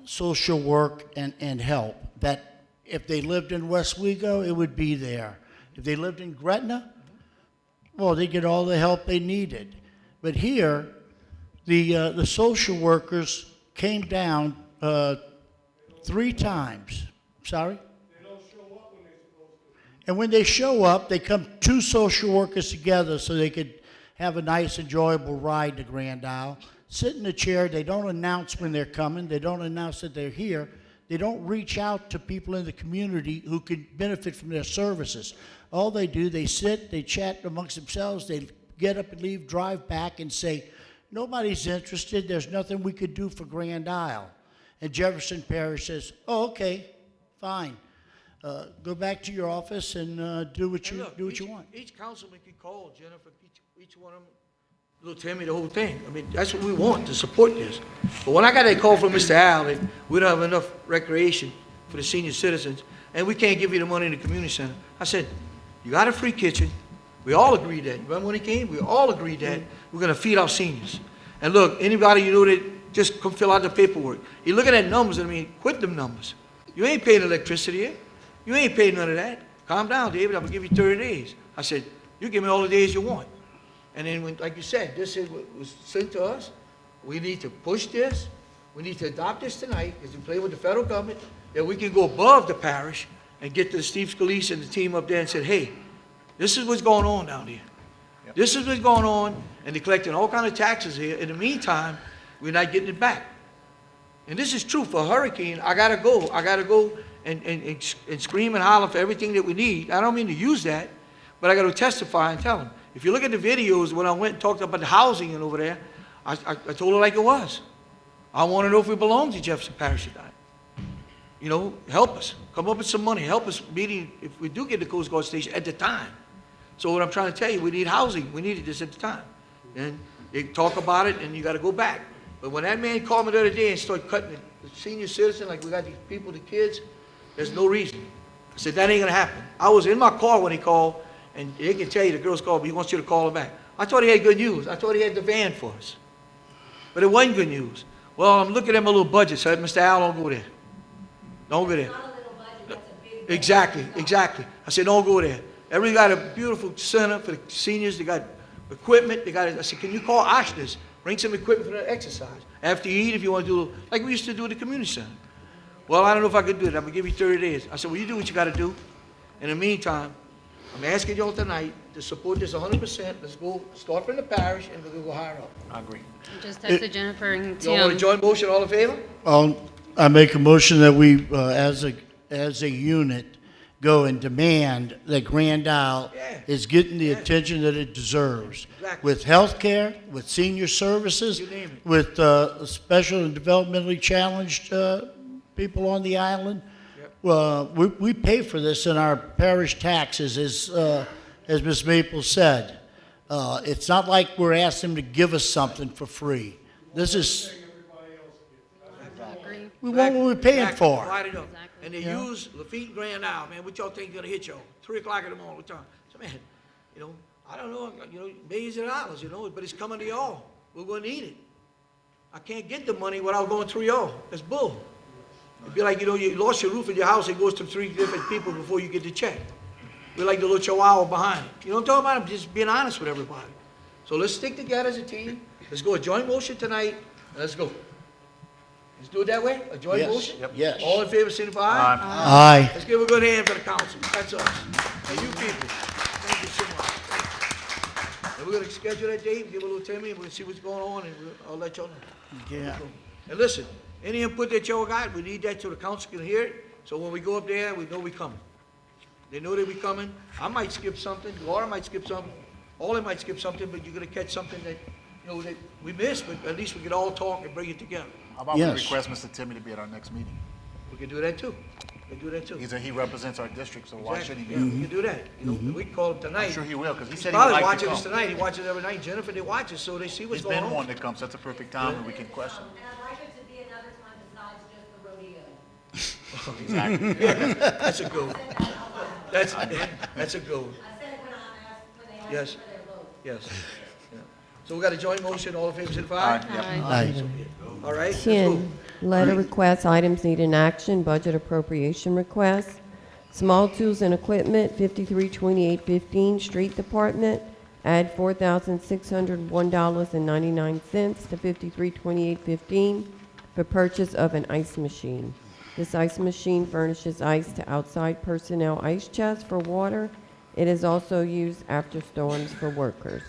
Speaker 10: social work and help. That if they lived in Westwego, it would be there. If they lived in Gretna, well, they get all the help they needed. But here, the social workers came down 3 times. Sorry? And when they show up, they come 2 social workers together so they could have a nice, enjoyable ride to Grand Isle. Sit in a chair. They don't announce when they're coming. They don't announce that they're here. They don't reach out to people in the community who could benefit from their services. All they do, they sit, they chat amongst themselves, they get up and leave, drive back and say, nobody's interested. There's nothing we could do for Grand Isle. And Jefferson Parish says, oh, okay, fine. Go back to your office and do what
Speaker 1: And
Speaker 10: you
Speaker 1: look,
Speaker 10: want.
Speaker 1: Each councilman can call Jennifer, each one of them, little Timmy, the whole thing. I mean, that's what we want, to support this. But when I got that call from Mr. Al, that we don't have enough recreation for the senior citizens, and we can't give you the money in the community center, I said, you got a free kitchen. We all agreed that. Remember when he came? We all agreed that we're gonna feed our seniors. And look, anybody you know that, just come fill out the paperwork. You're looking at numbers, I mean, quit them numbers. You ain't paying electricity here. You ain't paying none of that. Calm down, David, I'm gonna give you 30 days. I said, you give me all the days you want. And then, when, like you said, this was sent to us. We need to push this. We need to adopt this tonight, as we play with the federal government, that we can go above the parish and get to Steve Scalise and the team up there and say, hey, this is what's going on down here. This is what's going on, and they're collecting all kind of taxes here. In the meantime, we're not getting it back. And this is true for a hurricane. I gotta go and scream and holler for everything that we need. I don't mean to use that, but I gotta testify and tell them. If you look at the videos, when I went and talked about the housing and over there, I told her like it was. I want to know if we belong to Jefferson Parish or not. you know, help us. Come up with some money, help us meeting, if we do get the Coast Guard station at the time. So what I'm trying to tell you, we need housing, we needed this at the time. And they talk about it, and you gotta go back. But when that man called me the other day and started cutting the senior citizen, like we got these people, the kids, there's no reason. I said, that ain't gonna happen. I was in my car when he called, and they can tell you, the girls called, but he wants you to call him back. I thought he had good news. I thought he had the van for us. But it wasn't good news. Well, I'm looking at my little budget, so I said, Mr. Al, don't go there. Don't go there. Exactly, exactly. I said, don't go there. Everybody got a beautiful center for the seniors. They got equipment. I said, can you call Oshner's? Bring some equipment for the exercise. After you eat, if you want to do, like we used to do at the community center. Well, I don't know if I could do it. I'm going to give you 30 days. I said, well, you do what you got to do. In the meantime, I'm asking y'all tonight to support this 100%. Let's go start from the parish, and we'll go higher up.
Speaker 11: I agree.
Speaker 9: Just texted Jennifer and
Speaker 1: Y'all want to
Speaker 9: Tim.
Speaker 1: join motion? All in favor?
Speaker 10: I make a motion that we, as a unit, go and demand that Grand Isle is getting the attention that it deserves.
Speaker 1: Exactly.
Speaker 10: With health care, with senior services,
Speaker 1: You name it.
Speaker 10: with special and developmentally challenged people on the island. We pay for this in our parish taxes, as Ms. Maple said. It's not like we're asking them to give us something for free. This is, we want what we're paying for.
Speaker 1: Divide it up. And they use Lafitte and Grand Isle, man, what y'all think gonna hit y'all? 3 o'clock in the morning, what time? So, man, you know, I don't know, you know, millions of dollars, you know, but it's coming to y'all. We're gonna need it. I can't get the money without going through y'all. That's bull. It'd be like, you know, you lost your roof in your house, it goes to 3 different people before you get the check. We're like the little chihuahua behind it. You know what I'm talking about? I'm just being honest with everybody. So let's stick together as a team. Let's go a joint motion tonight, and let's go. Let's do it that way? A joint
Speaker 10: Yes.
Speaker 1: motion?
Speaker 10: Yep. Yes.
Speaker 1: All in favor, signify aye.
Speaker 10: Aye.
Speaker 1: Let's give a good hand for the council. That's us. And you people, thank you so much. And we're gonna schedule that date, give a little Timmy, and we'll see what's going on, and I'll let y'all know.
Speaker 10: Yeah.
Speaker 1: And listen, any input that y'all got, we need that so the council can hear it, so when we go up there, we know we coming. They know that we coming. I might skip something, Laura might skip something, all they might skip something, but you're gonna catch something that, you know, that we missed, but at least we could all talk and bring it together.
Speaker 11: How about we
Speaker 10: Yes.
Speaker 11: request Mr. Timmy to be at our next meeting?
Speaker 1: We can do that too. We can do that too.
Speaker 11: He represents our district, so why shouldn't he
Speaker 1: Yeah,
Speaker 11: be?
Speaker 1: we can do that. You know, we can call him tonight.
Speaker 11: I'm sure he will, because he said he would
Speaker 1: Probably
Speaker 11: like to
Speaker 1: watching us
Speaker 11: come.
Speaker 1: tonight. He watches every night. Jennifer, they watch us, so they see what's
Speaker 11: He's
Speaker 1: going
Speaker 11: been
Speaker 1: on.
Speaker 11: wanting to come, so that's a perfect time, and we can question.
Speaker 17: And I'd like it to be another time besides just the rodeo.
Speaker 11: Exactly.
Speaker 1: Yeah, that's a good one. That's a good one.
Speaker 17: I said it when I asked, when they asked
Speaker 1: Yes.
Speaker 17: for their vote.
Speaker 1: Yes. Yeah. So we got a joint motion, all in favor, signify.
Speaker 11: Aye. Yep.
Speaker 10: Aye.
Speaker 1: All right, let's go.
Speaker 4: 10, letter requests, items needing action, budget appropriation requests. Small tools and equipment, 532815, Street Department, add $4,601.99 to 532815 for purchase of an ice machine. This ice machine furnishes ice to outside personnel ice chests for water. It is also used after storms for workers.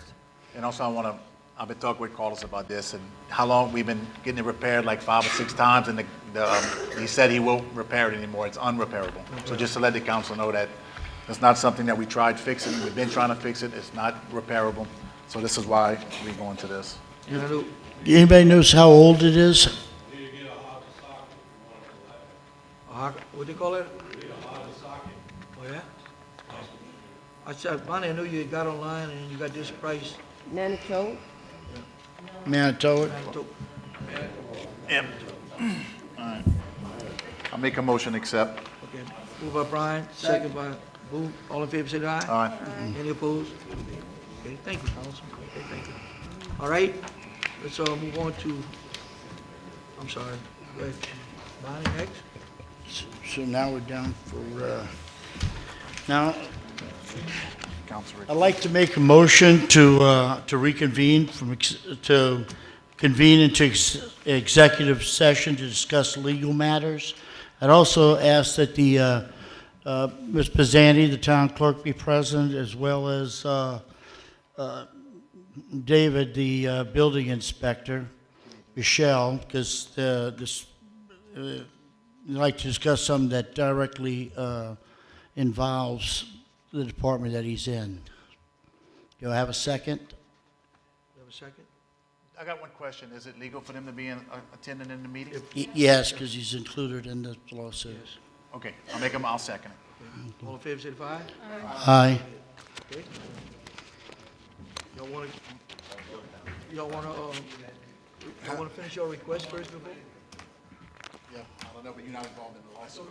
Speaker 11: And also, I've been talking with Carlos about this, and how long we've been getting it repaired, like 5 or 6 times, and he said he won't repair it anymore, it's unrepairable. So just to let the council know that it's not something that we tried fixing, we've been trying to fix it, it's not repairable. So this is why we're going to this.
Speaker 1: And I know,
Speaker 10: Anybody knows how old it is?
Speaker 1: what do you call it? Oh, yeah? I said, Bonnie, I knew you got online and you got this price.
Speaker 4: Nanako?
Speaker 10: Manitowoc?
Speaker 11: Yep. All right. I'll make a motion, accept.
Speaker 1: Okay, moved by Brian, second by Boo. All in favor, say aye.
Speaker 11: Aye.
Speaker 1: Any opposed? Okay, thank you, Council. Okay, thank you. All right, let's move on to, I'm sorry, go ahead. Bonnie, next.
Speaker 10: So now we're down for, now,
Speaker 11: Council
Speaker 10: I'd like to make a motion to reconvene to convene into executive session to discuss legal matters. I'd also ask that the, Ms. Pizzani, the town clerk, be present, as well as David, the building inspector, Michelle, because I'd like to discuss something that directly involves the department that he's in. Do I have a second?
Speaker 1: You have a second?
Speaker 11: I got one question. Is it legal for them to be attending in the meeting?
Speaker 10: Yes, because he's included in the lawsuit.
Speaker 11: Okay, I'll second it.
Speaker 1: All in favor, say aye.
Speaker 10: Aye.
Speaker 1: Okay. Y'all wanna finish your request first before?
Speaker 11: Yeah, I don't know, but you're not involved in the lawsuit.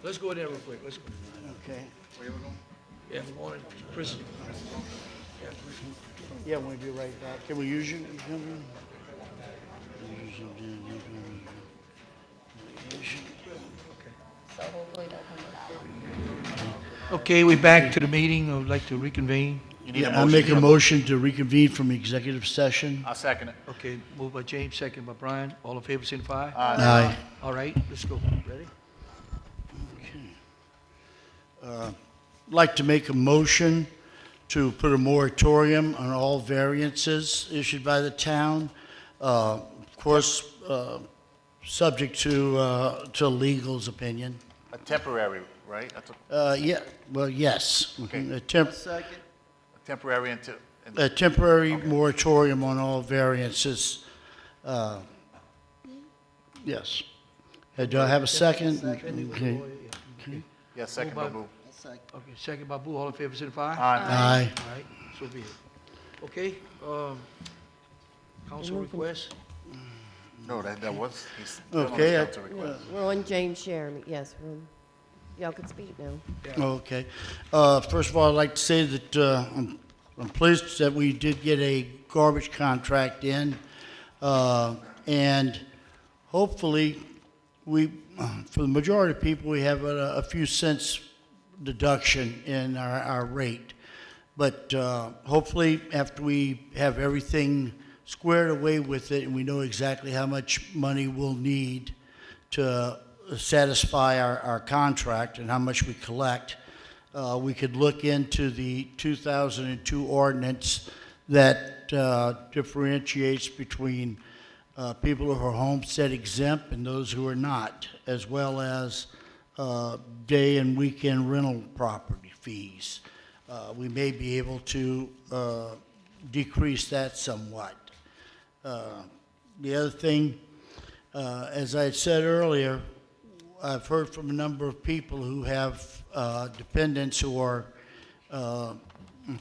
Speaker 1: Let's go in there real quick, let's go.
Speaker 10: Okay.
Speaker 11: Where we going?
Speaker 1: Yeah, morning, Chris.
Speaker 10: Yeah, we'll be right back. Can we use you?
Speaker 9: So hopefully they'll come without.
Speaker 1: Okay, we're back to the meeting. I would like to reconvene.
Speaker 10: Yeah, I make a motion to reconvene from executive session.
Speaker 11: I'll second it.
Speaker 1: Okay, moved by James, second by Brian. All in favor, signify.
Speaker 10: Aye.
Speaker 1: All right, let's go. Ready?
Speaker 10: I'd like to make a motion to put a moratorium on all variances issued by the town. Of course, subject to legal's opinion.
Speaker 11: A temporary, right? That's
Speaker 10: Yeah, well, yes.
Speaker 11: Okay.
Speaker 10: A
Speaker 11: a temporary until.
Speaker 10: a temporary moratorium on all variances. Yes. Do I have a second? Okay. Okay.
Speaker 11: Yeah, second by Boo.
Speaker 1: Okay, second by Boo. All in favor, signify.
Speaker 10: Aye.
Speaker 1: All right, so be it. Okay, council request?
Speaker 11: No, that was, he's.
Speaker 10: Okay,
Speaker 4: We're on James Jeremy, yes, y'all can speak now.
Speaker 10: Okay. First of all, I'd like to say that I'm pleased that we did get a garbage contract in, and hopefully, for the majority of people, we have a few cents deduction in our rate. But hopefully, after we have everything squared away with it and we know exactly how much money we'll need to satisfy our contract and how much we collect, we could look into the 2002 ordinance that differentiates between people who are homestead exempt and those who are not, as well as day and weekend rental property fees. We may be able to decrease that somewhat. The other thing, as I had said earlier, I've heard from a number of people who have dependents who are, I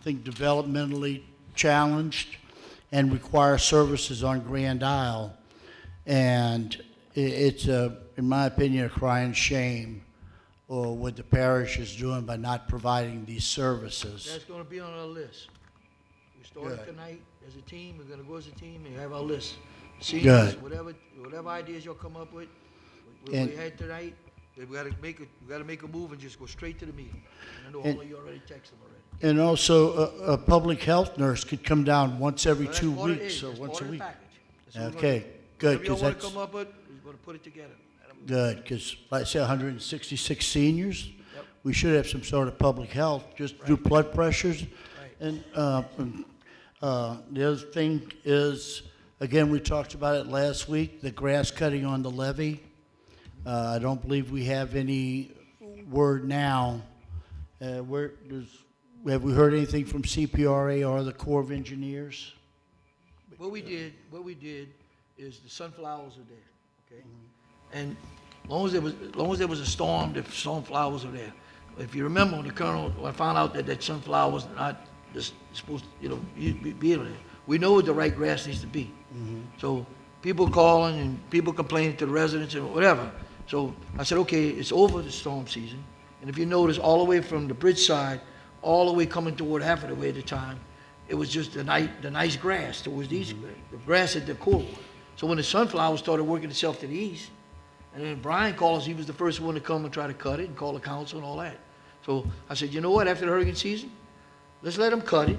Speaker 10: think, developmentally challenged and require services on Grand Isle. And it's, in my opinion, a crying shame what the parish is doing by not providing these services.
Speaker 1: That's gonna be on our list. We started tonight as a team, we're gonna go as a team and have our list. Seniors, whatever ideas y'all come up with, we had tonight, we gotta make a move and just go straight to the meeting. And I know all of you already texted them already.
Speaker 10: And also, a public health nurse could come down once every 2 weeks, or
Speaker 1: That's
Speaker 10: once a
Speaker 1: part of the
Speaker 10: week.
Speaker 1: package.
Speaker 10: Okay, good,
Speaker 1: Whatever
Speaker 10: because
Speaker 1: y'all
Speaker 10: that's
Speaker 1: wanna come up with, we're gonna put it together.
Speaker 10: good, because like I say, 166 seniors, we should have some sort of public health, just do blood pressures. And the other thing is, again, we talked about it last week, the grass cutting on the levee. I don't believe we have any word now. Have we heard anything from CPRA or the Corps of Engineers?
Speaker 1: What we did is the sunflowers are there, okay? And as long as there was a storm, the sunflowers are there. If you remember, when the colonel, when I found out that sunflower was not just supposed to, be able to, we know what the right grass needs to be. So people calling and people complaining to the residents and whatever. So I said, okay, it's over the storm season. And if you notice, all the way from the bridge side, all the way coming toward half of the way at the time, it was just the nice grass towards the east, the grass at the core. So when the sunflowers started working itself to the east, and then Brian called us, he was the first one to come and try to cut it and call the council and all that. So I said, you know what, after the hurricane season, let's let them cut it.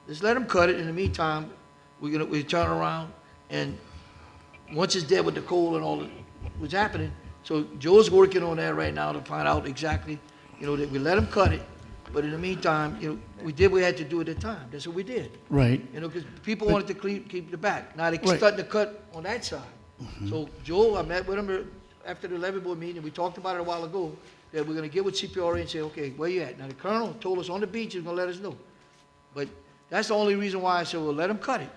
Speaker 1: Let's let them cut it. In the meantime, we turn around, and once it's dead with the coal and all that was happening, so Joe's working on that right now to find out exactly, that we let them cut it, but in the meantime, we did what we had to do at the time. That's what we did.
Speaker 10: Right.
Speaker 1: Because people wanted to keep the back. Now they're starting to cut on that side. So Joe, I met with him after the levy board meeting, and we talked about it a while ago, that we're gonna get with CPRA and say, okay, where you at? Now the colonel told us on the beach he's gonna let us know. But that's the only reason why I said, well, let him cut it.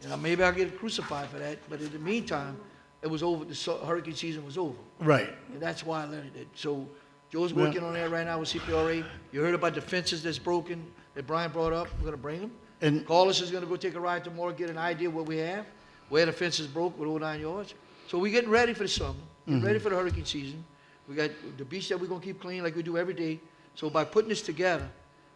Speaker 1: And maybe I'll get crucified for that, but in the meantime, it was over, hurricane season was over.
Speaker 10: Right.
Speaker 1: And that's why I let it. So Joe's working on that right now with CPRA. You heard about the fences that's broken that Brian brought up. We're gonna bring them.
Speaker 10: And
Speaker 1: Carlos is gonna go take a ride tomorrow, get an idea what we have, where the fences broke with 09 yards. So we're getting ready for the summer, getting ready for the hurricane season. We got the beach that we're gonna keep clean like we do every day. So by putting this together,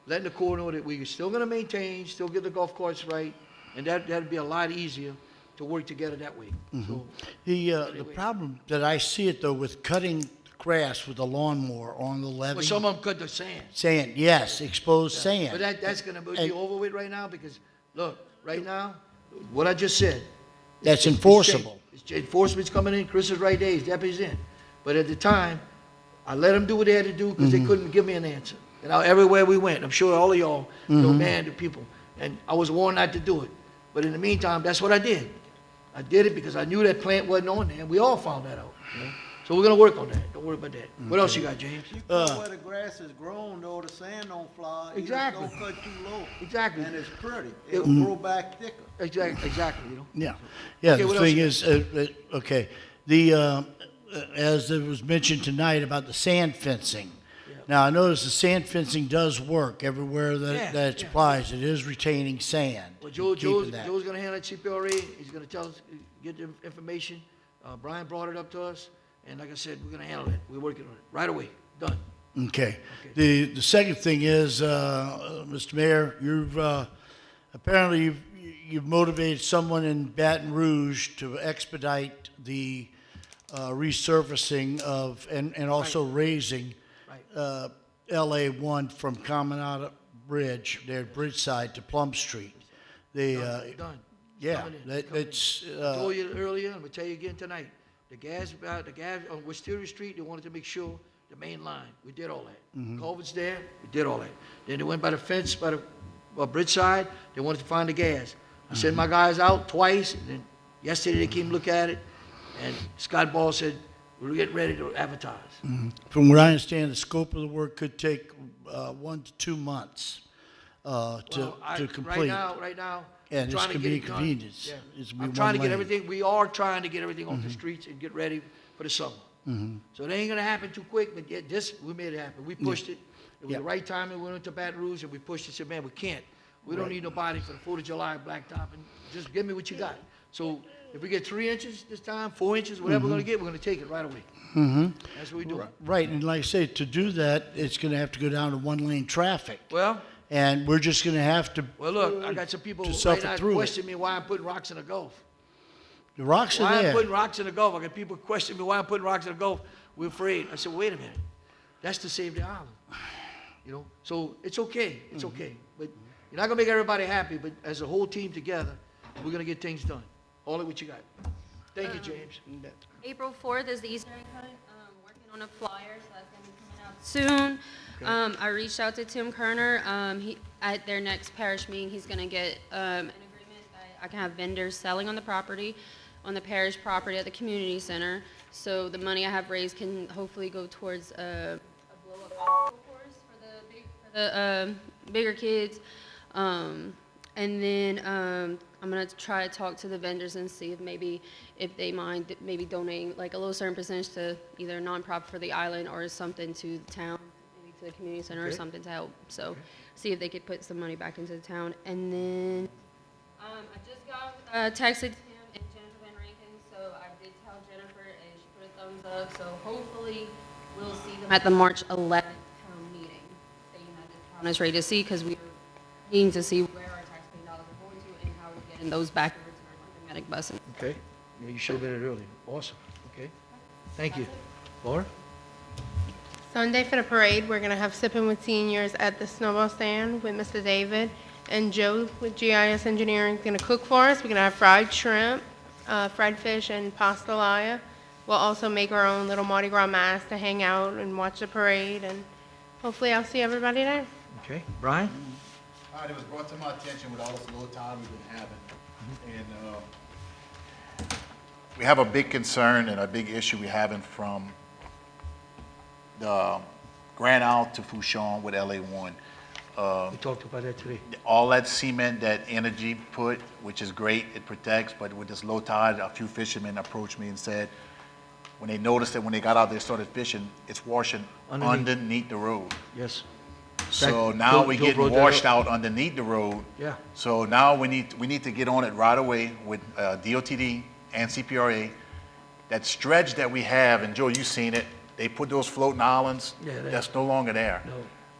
Speaker 1: letting the Corps know that we're still gonna maintain, still get the golf carts right, and that'd be a lot easier to work together that way. So,
Speaker 10: the problem that I see it though with cutting grass with a lawnmower on the levee.
Speaker 1: well, some of them cut the sand.
Speaker 10: Sand, yes, exposed sand.
Speaker 1: But that's gonna be
Speaker 10: And-
Speaker 1: over with right now because, look, right now, what I just said.
Speaker 10: That's
Speaker 1: it's
Speaker 10: enforceable.
Speaker 1: Enforcement's coming in, Chris is right there, his deputy's in. But at the time, I let them do what they had to do because they couldn't give me an answer. And everywhere we went, I'm sure all of y'all, man, the people, and I was warned not to do it. But in the meantime, that's what I did. I did it because I knew that plant wasn't on there, and we all found that out. You know? So we're gonna work on that. Don't worry about that. What else you got, James?
Speaker 2: You cut where the grass is grown, though, the sand don't fly.
Speaker 1: Exactly.
Speaker 2: You just don't cut too low.
Speaker 1: Exactly.
Speaker 2: And it's pretty. It'll grow back thicker.
Speaker 1: Exactly, you know?
Speaker 10: Yeah, yeah,
Speaker 1: Okay, what
Speaker 10: the
Speaker 1: else
Speaker 10: thing
Speaker 1: you
Speaker 10: is, okay, the, as it was mentioned tonight about the sand fencing. Now, I notice the sand fencing does work everywhere
Speaker 1: Yeah,
Speaker 10: that it
Speaker 1: yeah.
Speaker 10: applies. It is retaining sand.
Speaker 1: Well, Joe's
Speaker 10: keeping that.
Speaker 1: gonna handle it, CPRA, he's gonna tell us, get the information. Brian brought it up to us, and like I said, we're gonna handle it. We're working on it, right away, done.
Speaker 10: Okay. The second thing is, Mr. Mayor, you've, apparently you've motivated someone in Baton Rouge to expedite the resurfacing of, and also raising
Speaker 1: Right.
Speaker 10: LA 1 from Caminada Bridge, there at Bridgeside to Plum Street. They,
Speaker 1: Done.
Speaker 10: yeah,
Speaker 1: Coming in,
Speaker 10: that,
Speaker 1: coming in.
Speaker 10: that's,
Speaker 1: I told you earlier, and I'm gonna tell you again tonight, the gas on Wisteria Street, they wanted to make sure the main line, we did all that. Culvert's there, we did all that. Then they went by the fence, by the Bridgeside, they wanted to find the gas. I sent my guys out twice, and then yesterday they came look at it, and Scott Ball said, we're getting ready to advertise.
Speaker 10: from what I understand, the scope of the work could take 1 to 2 months
Speaker 1: Well,
Speaker 10: to complete.
Speaker 1: Right now,
Speaker 10: And
Speaker 1: I'm
Speaker 10: this
Speaker 1: trying to
Speaker 10: could
Speaker 1: get
Speaker 10: be
Speaker 1: it done.
Speaker 10: inconvenience.
Speaker 1: Yeah.
Speaker 10: It's gonna be
Speaker 1: I'm trying to
Speaker 10: one
Speaker 1: get
Speaker 10: lane.
Speaker 1: everything, we are trying to get everything off the streets and get ready for the summer. So it ain't gonna happen too quick, but yet this, we made it happen. We pushed it. It was
Speaker 10: Yeah.
Speaker 1: the right time, and we went to Baton Rouge, and we pushed it, said, man, we can't. We don't need nobody for the 4th of July blacktop, and just give me what you got. So if we get 3 inches this time, 4 inches, whatever we're gonna get, we're gonna take it right away. That's what we do.
Speaker 10: Right, and like I say, to do that, it's gonna have to go down to 1-lane traffic.
Speaker 1: Well,
Speaker 10: And we're just gonna have to.
Speaker 1: well, look, I got some people
Speaker 10: to
Speaker 1: right
Speaker 10: suffer
Speaker 1: now
Speaker 10: through it.
Speaker 1: question me why I'm putting rocks in the Gulf.
Speaker 10: The rocks
Speaker 1: Why
Speaker 10: are
Speaker 1: I'm
Speaker 10: there.
Speaker 1: putting rocks in the Gulf? I got people question me why I'm putting rocks in the Gulf. We're afraid. I said, wait a minute. That's to save the island. You know, so it's okay. It's okay. But you're not gonna make everybody happy. But as a whole team together, we're gonna get things done. All of what you got. Thank you, James.
Speaker 9: April 4th is the Easter egg hunt. Working on a flyer, so that's going to be coming out soon. I reached out to Tim Kerner. At their next parish meeting, he's going to get an agreement that I can have vendors selling on the property, on the parish property at the community center. So the money I have raised can hopefully go towards a blow-up obstacle course for the bigger kids. And then I'm gonna try to talk to the vendors and see if they mind maybe donating like a little certain percentage to either a nonprofit for the island or something to the town, maybe to the community center or something to help. So see if they could put some money back into the town. And then I just got texted Tim and Jennifer Van Rankin, so I did tell Jennifer and she put a thumbs up. So hopefully we'll see them at the March 11th town meeting. Saying that the town is ready to see because we are needing to see where our taxpaying dollars are going to and how we're getting those back over to our Medic buses.
Speaker 1: Okay. Yeah, you should have been it earlier. Awesome. Okay. Thank you. Laura?
Speaker 13: Sunday for the parade, we're gonna have Sipping with Seniors at the snowball stand with Mr. David. And Joe with GIS Engineering is gonna cook for us. We're gonna have fried shrimp, fried fish, and pastelaya. We'll also make our own little Mardi Gras mask to hang out and watch the parade, and hopefully I'll see everybody there.
Speaker 1: Okay. Brian?
Speaker 11: All right, it was brought to my attention with all this little time we've been having. And we have a big concern and a big issue we're having from the Grand Isle to Fouchon with LA1.
Speaker 1: We talked about that today.
Speaker 11: all that cement that Energy put, which is great, it protects, but with this low tide, a few fishermen approached me and said, when they noticed that when they got out there, started fishing, it's washing underneath the road.
Speaker 1: Yes.
Speaker 11: So
Speaker 1: That-
Speaker 11: now
Speaker 1: Joe-
Speaker 11: we're
Speaker 1: Joe
Speaker 11: getting
Speaker 1: brought that
Speaker 11: washed
Speaker 1: up.
Speaker 11: out underneath the road.
Speaker 1: Yeah.
Speaker 11: So now we need to get on it right away with DOTD and CPRA. That stretch that we have, and Joe, you've seen it, they put those floating islands,
Speaker 1: Yeah, they-
Speaker 11: that's no longer there.
Speaker 1: No.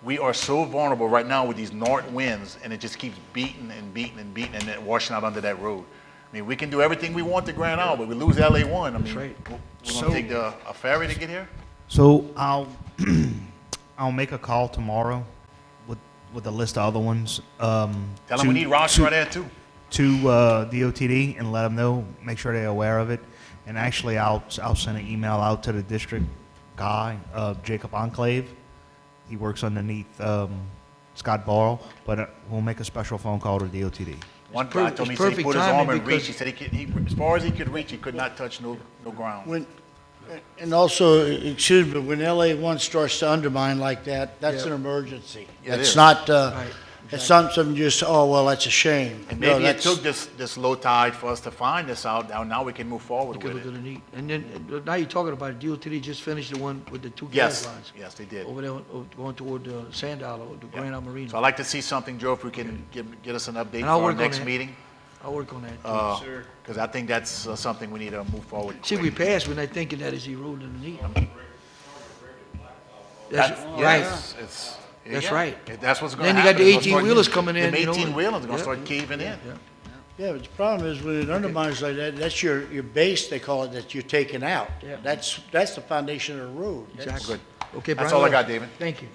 Speaker 11: We are so vulnerable right now with these north winds, and it just keeps beating and beating and beating and then washing out under that road. I mean, we can do everything we want to Grand Isle, but we lose LA1. I mean,
Speaker 1: right.
Speaker 11: we're
Speaker 8: So-
Speaker 11: gonna take a ferry to get here?
Speaker 8: So I'll make a call tomorrow with a list of other ones.
Speaker 11: Tell them we need rocks right there too.
Speaker 8: To DOTD and let them know, make sure they're aware of it. And actually, I'll send an email out to the district guy, Jacob Enclave. He works underneath Scott Barrow, but we'll make a special phone call to DOTD.
Speaker 11: One guy told me, he said he
Speaker 1: perfect
Speaker 11: put his
Speaker 1: timing
Speaker 11: arm in reach,
Speaker 1: because-
Speaker 11: he said as far as he could reach, he could not touch no ground.
Speaker 10: When, and also, excuse me, when LA1 starts to undermine like that, that's an emergency.
Speaker 11: Yeah, it
Speaker 10: It's
Speaker 11: is.
Speaker 10: not,
Speaker 1: Right.
Speaker 10: it's not something just, oh, well, that's a shame.
Speaker 11: And
Speaker 10: No,
Speaker 11: maybe it
Speaker 10: that's-
Speaker 11: took this low tide for us to find this out, now we can move forward
Speaker 1: Because
Speaker 11: with
Speaker 1: we're
Speaker 11: it.
Speaker 1: gonna need, and then, now you're talking about it, DOTD just finished the one with the two
Speaker 11: Yes,
Speaker 1: gas lines.
Speaker 11: yes, they did.
Speaker 1: Over there, going toward Sand Dollar, the Grand Isle Marina.
Speaker 11: So I'd like to see something, Joe, if we can get us an update
Speaker 1: And
Speaker 11: for
Speaker 1: I'll
Speaker 11: our
Speaker 1: work on
Speaker 11: next
Speaker 1: that.
Speaker 11: meeting.
Speaker 1: I'll work on that.
Speaker 11: Because I think that's something we need to move forward.
Speaker 1: See, we passed, we're not thinking that is eroding underneath. That's right.
Speaker 11: Yes, it's.
Speaker 1: That's
Speaker 11: yeah,
Speaker 1: right.
Speaker 11: That's what's gonna
Speaker 1: Then you
Speaker 11: happen.
Speaker 1: got the
Speaker 11: It's gonna
Speaker 1: 18-wheelers
Speaker 11: start-
Speaker 1: coming in,
Speaker 11: The
Speaker 1: you know,
Speaker 11: 18-wheelers are gonna
Speaker 1: yeah.
Speaker 11: start caving in.
Speaker 1: Yeah.
Speaker 10: Yeah, but the problem is when it undermines like that, that's your base, they call it, that you're taking out.
Speaker 1: Yeah.
Speaker 10: That's the foundation of the road. That's-
Speaker 1: Exactly. Okay,
Speaker 11: That's
Speaker 1: Brian.
Speaker 11: all I got, David.
Speaker 1: Thank you.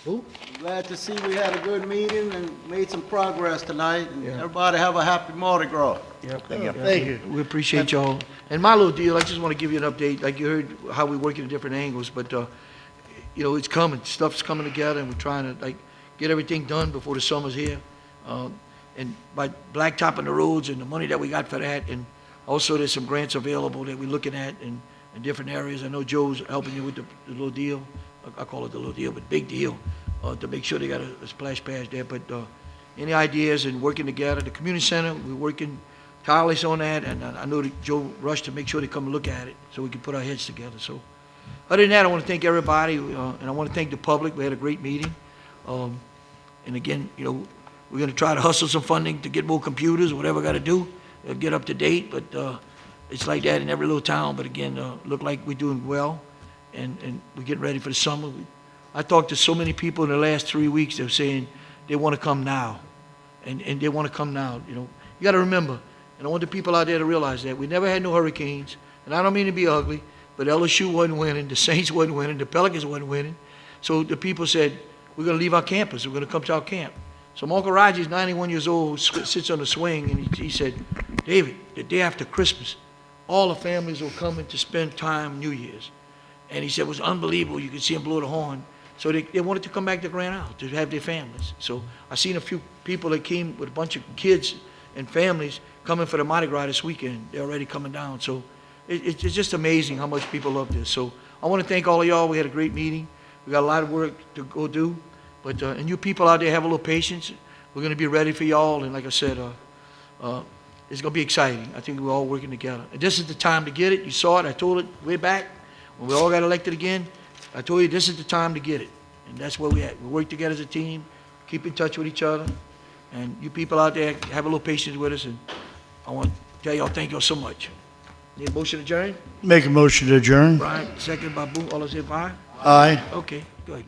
Speaker 1: Who?
Speaker 18: Glad to see we had a good meeting and made some progress tonight, and
Speaker 1: Yeah.
Speaker 18: everybody have a happy Mardi Gras.
Speaker 1: Yep.
Speaker 11: Thank you.
Speaker 10: Thank you.
Speaker 1: We appreciate y'all. And my little deal, I just want to give you an update, like you heard how we work in different angles, but, you know, it's coming, stuff's coming together, and we're trying to, like, get everything done before the summer's here. And by blacktopping the roads and the money that we got for that, and also there's some grants available that we're looking at in different areas. I know Joe's helping you with the little deal, I call it the little deal, but big deal, to make sure they got a splash pad there. But any ideas and working together, the community center, we're working tireless on that, and I know that Joe rushed to make sure they come and look at it so we can put our heads together. So other than that, I want to thank everybody, and I want to thank the public. We had a great meeting. And again, you know, we're going to try to hustle some funding to get more computers, whatever we got to do, get up to date. But it's like that in every little town. But again, look like we're doing well, and we're getting ready for the summer. I talked to so many people in the last 3 weeks. They're saying they want to come now, and they want to come now. You know, you got to remember, and I want the people out there to realize that we never had no hurricanes. And I don't mean to be ugly, but LSU wasn't winning, the Saints wasn't winning, the Pelicans wasn't winning. So the people said, we're going to leave our campus. We're going to come to our camp. So my Uncle Roger's 91 years old, sits on the swing, and he said, David, the day after Christmas, all the families were coming to spend time New Year's. And he said it was unbelievable. You could see them blow the horn. So they wanted to come back to Grand Isle to have their families. So I seen a few people that came with a bunch of kids and families coming for the Mardi Gras this weekend. They're already coming down. So it's just amazing how much people love this. So I want to thank all of y'all. We had a great meeting. We got a lot of work to go do. But, and you people out there have a little patience. We're going to be ready for y'all. And like I said, it's going to be exciting. I think we're all working together. And this is the time to get it. You saw it. I told it way back when we all got elected again. I told you this is the time to get it. And that's where we're at. We work together as a team, keep in touch with each other. And you people out there have a little patience with us. And I want to tell y'all thank y'all so much. Need a motion to adjourn?
Speaker 10: Make a motion to adjourn.
Speaker 1: Brian, second by Boo. All those say aye?
Speaker 10: Aye.
Speaker 1: Okay, good.